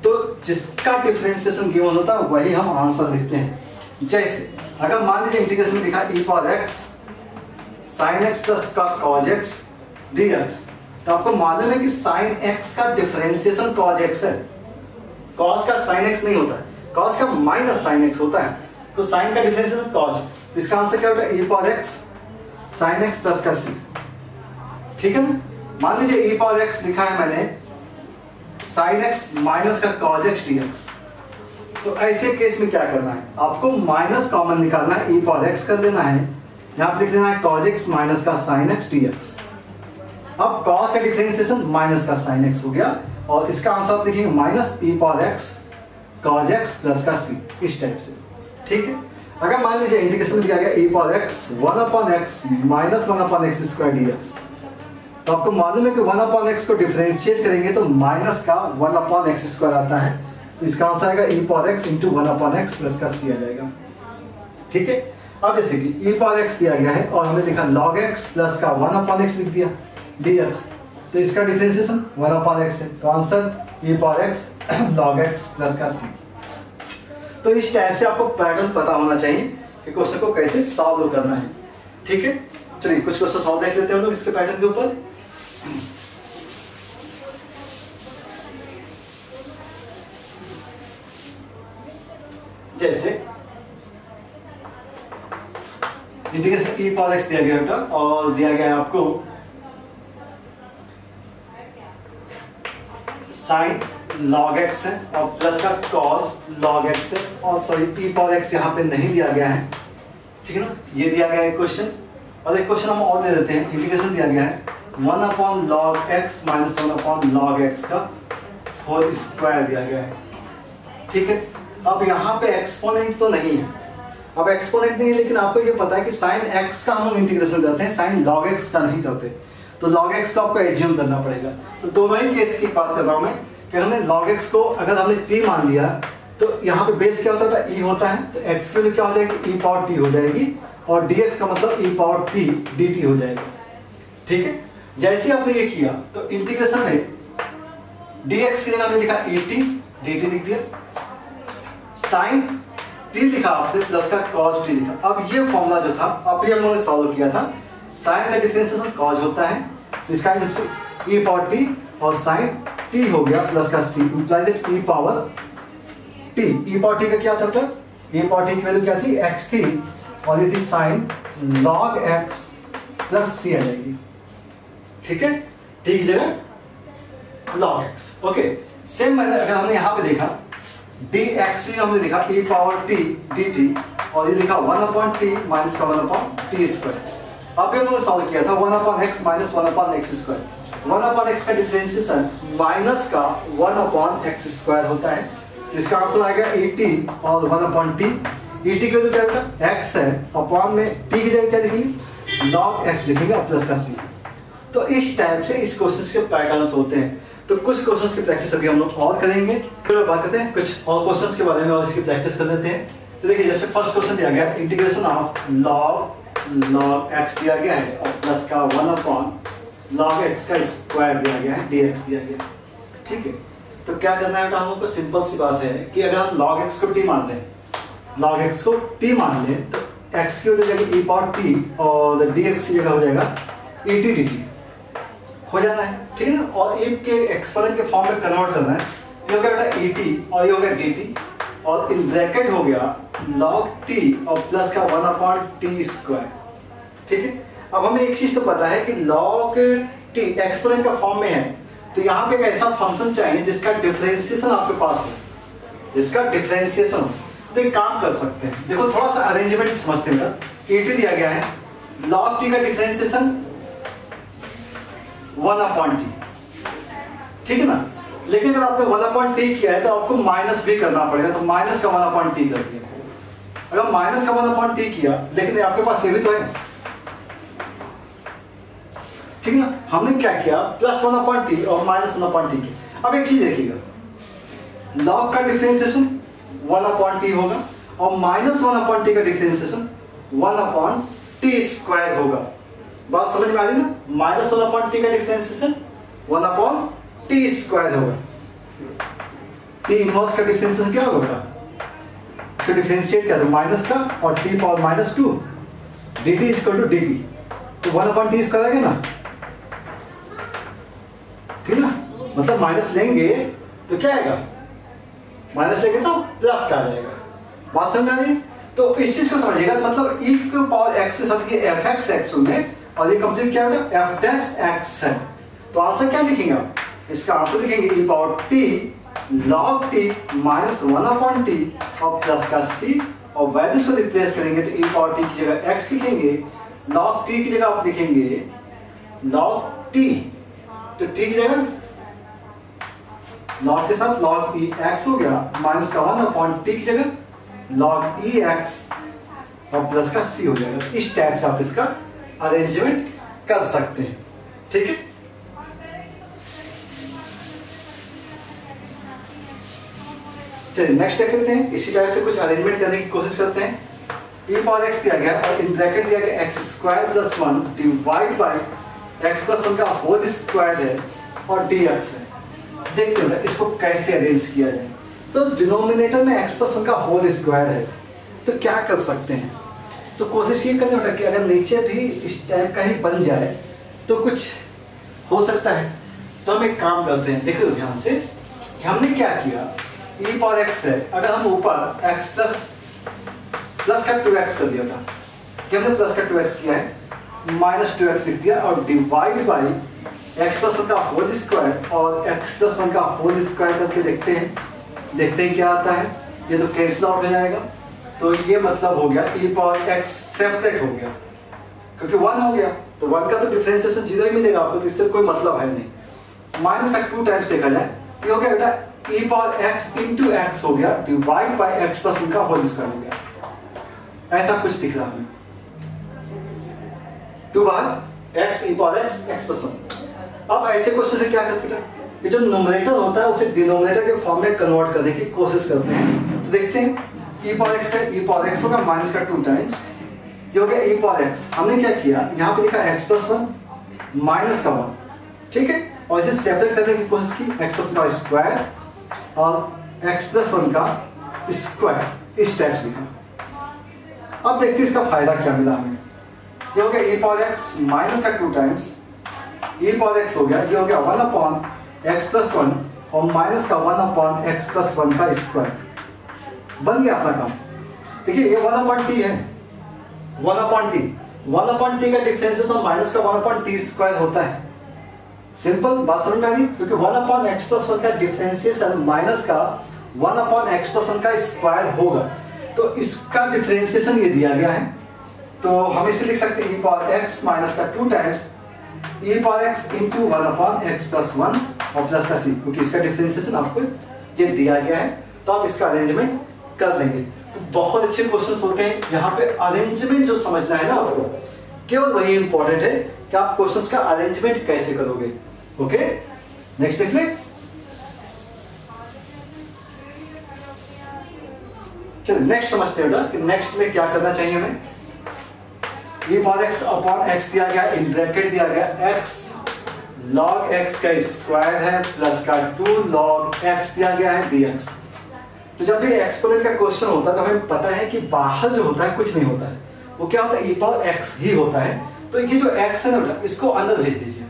तो जिसका डिफरेंशिएशन गिवन होता है वही हम आंसर लिखते हैं। जैसे अगर मान लीजिए इंटीग्रेशन में लिखा e power x sin x plus का cos x dx, तो आपको मालूम है कि sin x का डिफरेंशिएशन cos x है, cos का sin x नहीं होता है, cos का माइनस sin x होता है, तो sin का डिफरेंशिएशन cos, तो इसका आंसर क्या होता है e power x sin x plus का c, ठीक है ना। मान लीजिए e पावर x लिखा है मैंने sin x माइनस का cos x dx, तो ऐसे केस में क्या करना है, आपको माइनस कॉमन निकालना है, e पावर x कर लेना है, यहाँ पे लिख लेना है cos x माइनस का sin x dx। अब cos का डिफरेंशिएशन माइनस का sin x हो गया और इसका आंसर आप लिखेंगे minus e power x cos x plus का c, इस टाइप से, ठीक है। अगर मान लीजिए इंटीग्रेशन में दिया गया e power x 1/x minus 1/x square dx, तो आपको मालूम है कि 1/x को डिफरेंशिएट करेंगे तो माइनस का 1/x स्क्वायर आता है, तो इसका आंसर आएगा e power x into 1/x plus का c आ जाएगा, ठीक है। अब जैसे कि e पावर x दिया गया है और हमने लिखा log x प्लस का 1/x लिख दिया dx, तो इसका डिफरेंशिएशन 1/x है, तो answer e power x log x plus का c। तो इस टाइप से आपको पैटर्न पता होना चाहिए कि क्वेश्चन को कैसे सॉल्व करना है। ठीक है, चलिए कुछ क्वेश्चन सॉल्व देख लेते हैं हम लोग इसके पैटर्न के ऊपर। जैसे इंटीग्रेशन e पावर x दिया गया बेटा और दिया गया है आपको साइन log x है और प्लस का cos log x है, और सॉरी e पावर x यहाँ पे नहीं दिया गया है। ठीक है ना, ये दिया गया है क्वेश्चन, और एक क्वेश्चन हम और दे देते हैं। इंटीग्रेशन दिया गया है 1/log x minus 1/log x का होल स्क्वायर दिया गया है। ठीक है, अब यहाँ पे एक्सपोनेंट तो नहीं है, अब एक्सपोनेंट नहीं है, लेकिन आपको ये पता है कि साइन x का हम इंटीग्रेशन करते हैं, साइन log x का नहीं करते, तो log x का आपको एज्यूम करना पड़ेगा। तो दोनों ही केस की बात कर रहा हूँ मैं कि हमने log x को अगर हमने t मान लिया तो यहाँ पे बेस क्या होता है, e होता है, तो x के लिए क्या हो जाएगी, e पावर t हो जाएगी, और dx का मतलब e पावर t dt हो जाएगा। ठीक है, जैसे ही आपने ये किया तो इंटीग्रेशन में dx की जगह हमने लिखा et, dt लिख दिया, साइन t लिखा आपने प्लस का cos t लिखा। अब ये फॉर्मूला जो था अभी हम लोगों ने सॉल्व किया था, साइन का डिफरेंशिएशन cos होता है, इसका e पावर t और साइन t हो गया प्लस का c, implies that e power t। e power t का क्या था बेटा, e पावर t की वैल्यू क्या थी, x थी, और ये थी sine log x plus c आ जाएगी। ठीक है, t की जगह log x। ओके, सेम मैंने अगर हमने यहाँ पे देखा dx हमने लिखा e पावर t dt, और ये लिखा 1/t माइनस का 1/t स्क्वायर। अब ये हमने सॉल्व किया था 1/x minus 1/x square, 1/x का डिफरेंशिएशन माइनस का 1/x स्क्वायर होता है, इसका आंसर आएगा 80 और 1/t। et की वैल्यू क्या बेटा, x है, अपॉन में t की जगह क्या लिखेंगे, log x लिखेंगे और प्लस का c। तो इस टाइप से इस क्वेश्चंस के पैटर्न्स होते हैं। तो कुछ क्वेश्चंस की प्रैक्टिस अभी हम लोग और करेंगे, फिर बात करते हैं कुछ और क्वेश्चंस के बारे में और इसकी प्रैक्टिस कर लेते हैं। तो देखिए जैसे फर्स्ट क्वेश्चन दिया गया इंटीग्रेशन ऑफ log x दिया गया है और प्लस का 1/log x का स्क्वायर दिया गया है, dx दिया गया है। ठीक है, तो क्या करना है बेटा, हम लोग को सिंपल सी बात है कि अगर हम log x को t मान लें, log x को t मान लें, तो x की जगह e पावर t और dx की जगह हो जाएगा et dt हो जाना है। ठीक है ना, और e के एक्सपोनेंट के फॉर्म में कन्वर्ट करना है, तो ये हो गया बेटा et और ये हो गया dt, और इन ब्रैकेट हो गया log t और प्लस का 1/t स्क्वायर। ठीक है, अब हमें एक चीज तो पता है कि log t एक्सपोनेंट का फॉर्म में है, तो यहाँ पे एक ऐसा फंक्शन चाहिए जिसका डिफरेंशिएशन आपके पास है, जिसका डिफरेंशिएशन। तो एक काम कर सकते हैं, देखो थोड़ा सा अरेंजमेंट समझते हैं। et दिया गया है, log t का डिफरेंशिएशन 1/t, ठीक है ना, लेकिन अगर आपने 1/t किया है तो आपको माइनस भी करना पड़ेगा, तो माइनस का 1/t कर दिया। अगर माइनस का 1/t किया, लेकिन आपके पास ये भी तो है, ठीक है ना, हमने क्या किया, प्लस 1/t और माइनस 1/t किया। अब एक चीज देखिएगा, log का डिफरेंशिएशन 1/t होगा और माइनस 1/t का डिफरेंशिएशन 1/t स्क्वायर होगा। बात समझ में आ रही ना, माइनस 1/t का डिफरेंशिएशन 1/t स्क्वायर होगा। t इनवर्स का डिफरेंशिएशन क्या होगा बेटा, इसको डिफरेंशिएट कर दो माइनस का और t power -2 dt equal to dp, तो 1/t स्क्वायर आ गया ना, ठीक है ना, मतलब माइनस लेंगे तो क्या आएगा, माइनस लेंगे तो प्लस का आ जाएगा। बात समझ में आ रही, तो इस चीज को समझिएगा, मतलब e के पावर x के साथ ये fx x में, और ये कंप्लीट क्या है f डैश x है, तो आंसर क्या लिखेंगे आप, इसका आंसर लिखेंगे e power t log t minus 1/t और प्लस का c, और वैल्यूज को रिप्लेस करेंगे तो e पावर t की जगह x लिखेंगे, log t की जगह आप लिखेंगे log t, तो t की जगह log के साथ log e x हो गया, माइनस का 1/t की जगह log e x और प्लस का c हो जाएगा। इस टाइप से आप इसका अरेंजमेंट कर सकते हैं। ठीक है, चलिए नेक्स्ट देख लेते हैं, इसी टाइप से कुछ अरेंजमेंट करने की कोशिश करते हैं। e पावर x दिया गया और इन ब्रैकेट दिया गया x square plus 1 divide by x plus 1 का होल स्क्वायर है और dx है। देखते हैं इसको कैसे अरेंज किया जाए। तो डिनोमिनेटर में x प्लस 1 का होल स्क्वायर है, तो क्या कर सकते हैं? तो कोशिश ये करनी होगा कि अगर नीचे भी इस टाइप का ही बन जाए तो कुछ हो सकता है। तो हम एक काम करते हैं, देखो ध्यान से कि हमने क्या किया, e पावर x है, अगर हम ऊपर x प्लस का 2x कर दिया था, कि हमने प्लस का 2x किया है, माइनस 2x लिख दिया और डिवाइड बाई x प्लस 1 का होल स्क्वायर और x प्लस 1 का होल स्क्वायर करके देखते हैं क्या आता है। ये तो कैंसिल आउट हो जाएगा, तो ये मतलब हो गया e पावर x सेपरेट हो गया, क्योंकि 1 हो गया तो 1 का तो डिफरेंशिएशन 0 ही मिलेगा आपको, तो इससे कोई मतलब है नहीं। माइनस का 2 टाइम्स देखा जाए तो हो गया बेटा e power x into x हो गया डिवाइड बाई x प्लस 1 का होल स्क्वायर हो गया। ऐसा कुछ दिख रहा है 2 बार x e power x plus 1। अब ऐसे क्वेश्चन में क्या करते हैं, ये जो न्यूमरेटर होता है उसे डिनोमिनेटर के फॉर्म में कन्वर्ट करने की कोशिश करते हैं। तो देखते हैं e पावर x का e पावर x होगा माइनस का 2 टाइम्स, ये हो गया e पावर x। हमने क्या किया, यहाँ पे लिखा x प्लस 1 माइनस का 1, ठीक है, और इसे सेपरेट करने की कोशिश की, x प्लस 1 का स्क्वायर और x प्लस 1 का स्क्वायर, इस टाइप से लिखा। अब देखते हैं इसका फायदा क्या मिला हमें। ये हो गया e पावर x माइनस का 2 टाइम्स e पावर x हो गया, ये हो गया 1 अपॉन x प्लस 1 और माइनस का 1 अपॉन x प्लस 1 का स्क्वायर। बन गया अपना काम। देखिए ये 1 अपॉन t है, 1 अपॉन t का डिफरेंशिएशन माइनस का 1 अपॉन t स्क्वायर होता है। सिंपल बात समझ में आ रही, क्योंकि 1 अपॉन x प्लस 1 का डिफरेंशिएशन माइनस का 1 अपॉन x प्लस 1 का स्क्वायर होगा, तो इसका डिफरेंशिएशन ये दिया गया है। तो हम इसे लिख सकते हैं e पावर x माइनस का 2 times e power x into 1 upon x plus 1 और प्लस का c, क्योंकि इसका डिफरेंशिएशन आपको ये दिया गया है, तो आप इसका अरेंजमेंट कर लेंगे। तो बहुत अच्छे क्वेश्चंस होते हैं, यहाँ पे अरेंजमेंट जो समझना है ना आपको, केवल वही इंपॉर्टेंट है कि आप क्वेश्चंस का अरेंजमेंट कैसे करोगे। ओके, नेक्स्ट देख ले। चलिए नेक्स्ट समझते हैं कि नेक्स्ट में क्या करना चाहिए हमें। e power x upon x दिया गया, इन ब्रैकेट दिया गया x log x का स्क्वायर है प्लस का 2 log x दिया गया है dx। तो जब भी एक्सपोनेंट का क्वेश्चन होता है तो हमें पता है कि बाहर जो होता है कुछ नहीं होता है, वो क्या होता है e पावर x ही होता है। तो ये जो x है ना, इसको अंदर भेज दीजिए।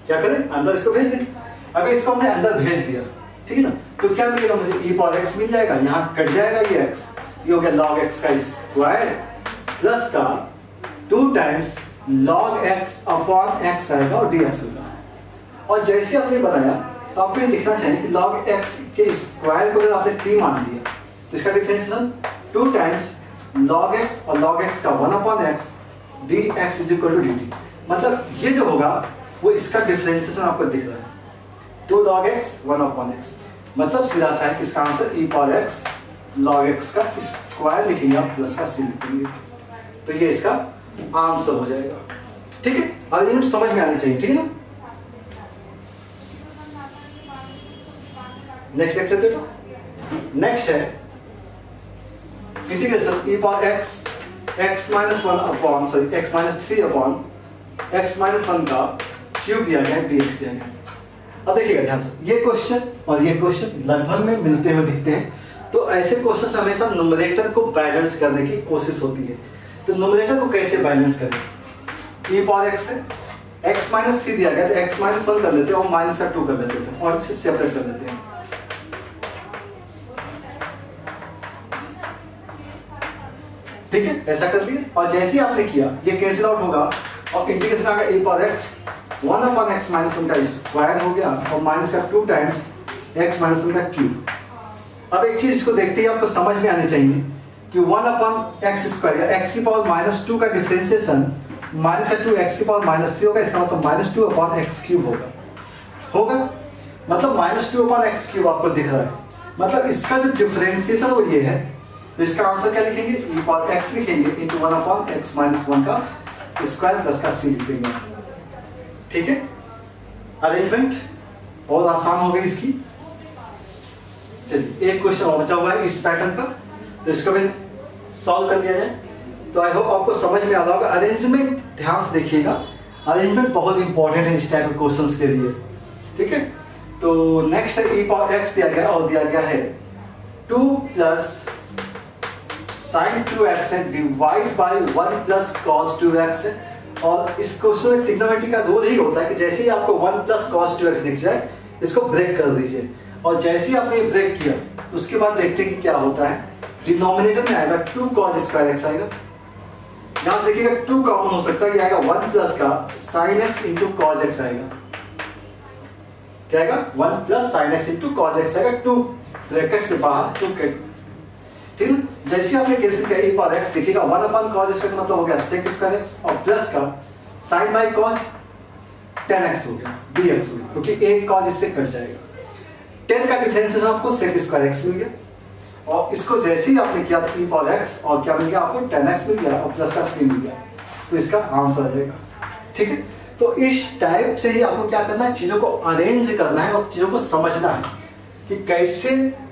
क्या करें, अंदर इसको भेज दें। अगर इसको हमने अंदर भेज दिया, ठीक है ना, तो क्या मिलेगा मुझे, e पावर x मिल जाएगा, यहाँ कट जाएगा ये x, ये हो गया log x का स्क्वायर प्लस का 2 times log x upon x आएगा और dx होगा। और जैसे आपने बनाया तो आपको ये लिखना चाहिए कि log x के स्क्वायर को अगर आपने t मान लिया तो इसका डिफरेंशियल 2 टाइम्स log x और log x का 1 upon x dx is equal to dt। मतलब ये जो होगा वो इसका डिफरेंशिएशन आपको दिख रहा है 2 log x 1 अपॉन x। मतलब सीधा सा है कि इसका answer e power x log x का स्क्वायर लिखेंगे आप प्लस का c लिखेंगे, तो ये इसका आंसर हो जाएगा। ठीक है, अरेंजमेंट समझ में आनी चाहिए, ठीक है ना। नेक्स्ट देख लेते हो। नेक्स्ट है integration e power x minus 1 upon x minus 3 upon x minus 1 का क्यूब दिया गया है, dx दिया गया है। अब देखिएगा ध्यान से, ये क्वेश्चन और ये क्वेश्चन लगभग में मिलते हुए दिखते हैं। तो ऐसे क्वेश्चन में हमेशा न्यूमरेटर को बैलेंस करने की कोशिश होती है। तो न्यूमरेटर को कैसे बैलेंस करें, e पावर x है, x माइनस 3 दिया गया तो x माइनस 1 कर लेते हैं और माइनस का 2 कर लेते हैं और इसे सेपरेट कर देते हैं। ठीक है, ऐसा कर दिया और जैसे ही आपने किया ये कैंसिल आउट होगा और इंटीग्रेशन आ गया e power x 1 upon x minus 1 का स्क्वायर हो गया और माइनस का 2 टाइम्स x माइनस 1 का क्यूब। अब एक चीज इसको देखते ही आपको समझ में आनी चाहिए कि 1 अपॉन x स्क्वायर या x की पावर माइनस 2 का डिफरेंशिएशन माइनस का 2 x की पावर माइनस 3 होगा, इसका मतलब माइनस 2 अपॉन x क्यूब होगा। मतलब माइनस 2 अपॉन x क्यूब आपको दिख रहा है, मतलब इसका जो डिफरेंशिएशन वो ये है। तो इसका आंसर क्या लिखेंगे, e पावर x लिखेंगे इंटू 1 अपॉन x माइनस 1 का स्क्वायर प्लस का c लिखेंगे। ठीक है, अरेंजमेंट बहुत आसान हो गई इसकी। चलिए एक क्वेश्चन और बचा हुआ है इस पैटर्न का, तो इसको भी सॉल्व कर लिया जाए। तो आई होप आपको समझ में आ रहा होगा। अरेंजमेंट ध्यान से देखिएगा, अरेंजमेंट बहुत इंपॉर्टेंट है इस टाइप के क्वेश्चंस के लिए, ठीक है। तो नेक्स्ट e पावर x दिया गया और दिया गया है 2 प्लस साइन 2x है divide by 1 plus cos 2x है। और इस क्वेश्चन में ट्रिग्नोमेट्री का रूल ही होता है कि जैसे ही आपको 1 प्लस कॉस 2x दिख जाए इसको ब्रेक कर दीजिए, और जैसे ही आपने ब्रेक किया तो उसके बाद देखते हैं कि क्या होता है। डिनोमिनेटर में आएगा 2 cos स्क्वायर x आएगा, यहां से देखिएगा 2 कॉमन हो सकता है, ये आएगा 1 प्लस का sin x into cos x आएगा, क्या आएगा 1 plus sin x into cos x आएगा, 2 ब्रैकेट से बाहर 2 के, ठीक है। जैसे आपने कैंसिल किया e पावर x देखिएगा 1 अपन cos स्क्वायर मतलब हो गया sec स्क्वायर x और प्लस का sin by cos tan x हो गया dx हो गया, क्योंकि एक cos इससे कट जाएगा। tan का डिफरेंस आपको sec स्क्वायर x मिल गया, और इसको जैसे ही आपने किया तो e पावर x और क्या मिल गया आपको tan x मिल गया और प्लस का c मिल गया, तो इसका आंसर आ जाएगा, ठीक है। तो इस टाइप से ही आपको क्या करना है, चीजों को अरेंज करना है और चीजों को समझना है कि कैसे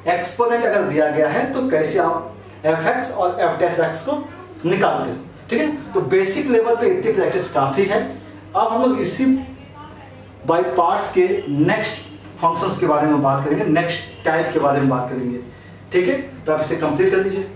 एक्सपोनेंट अगर दिया गया है तो कैसे आप fx और f' को निकालते हैं, ठीक है। तो बेसिक लेवल पे इतनी प्रैक्टिस काफी है। अब हम लोग इसी बाय पार्ट्स के नेक्स्ट फंक्शंस के बारे में बात करेंगे, नेक्स्ट टाइप के बारे में बात करेंगे, ठीक है। तो आप इसे कंप्लीट कर लीजिए।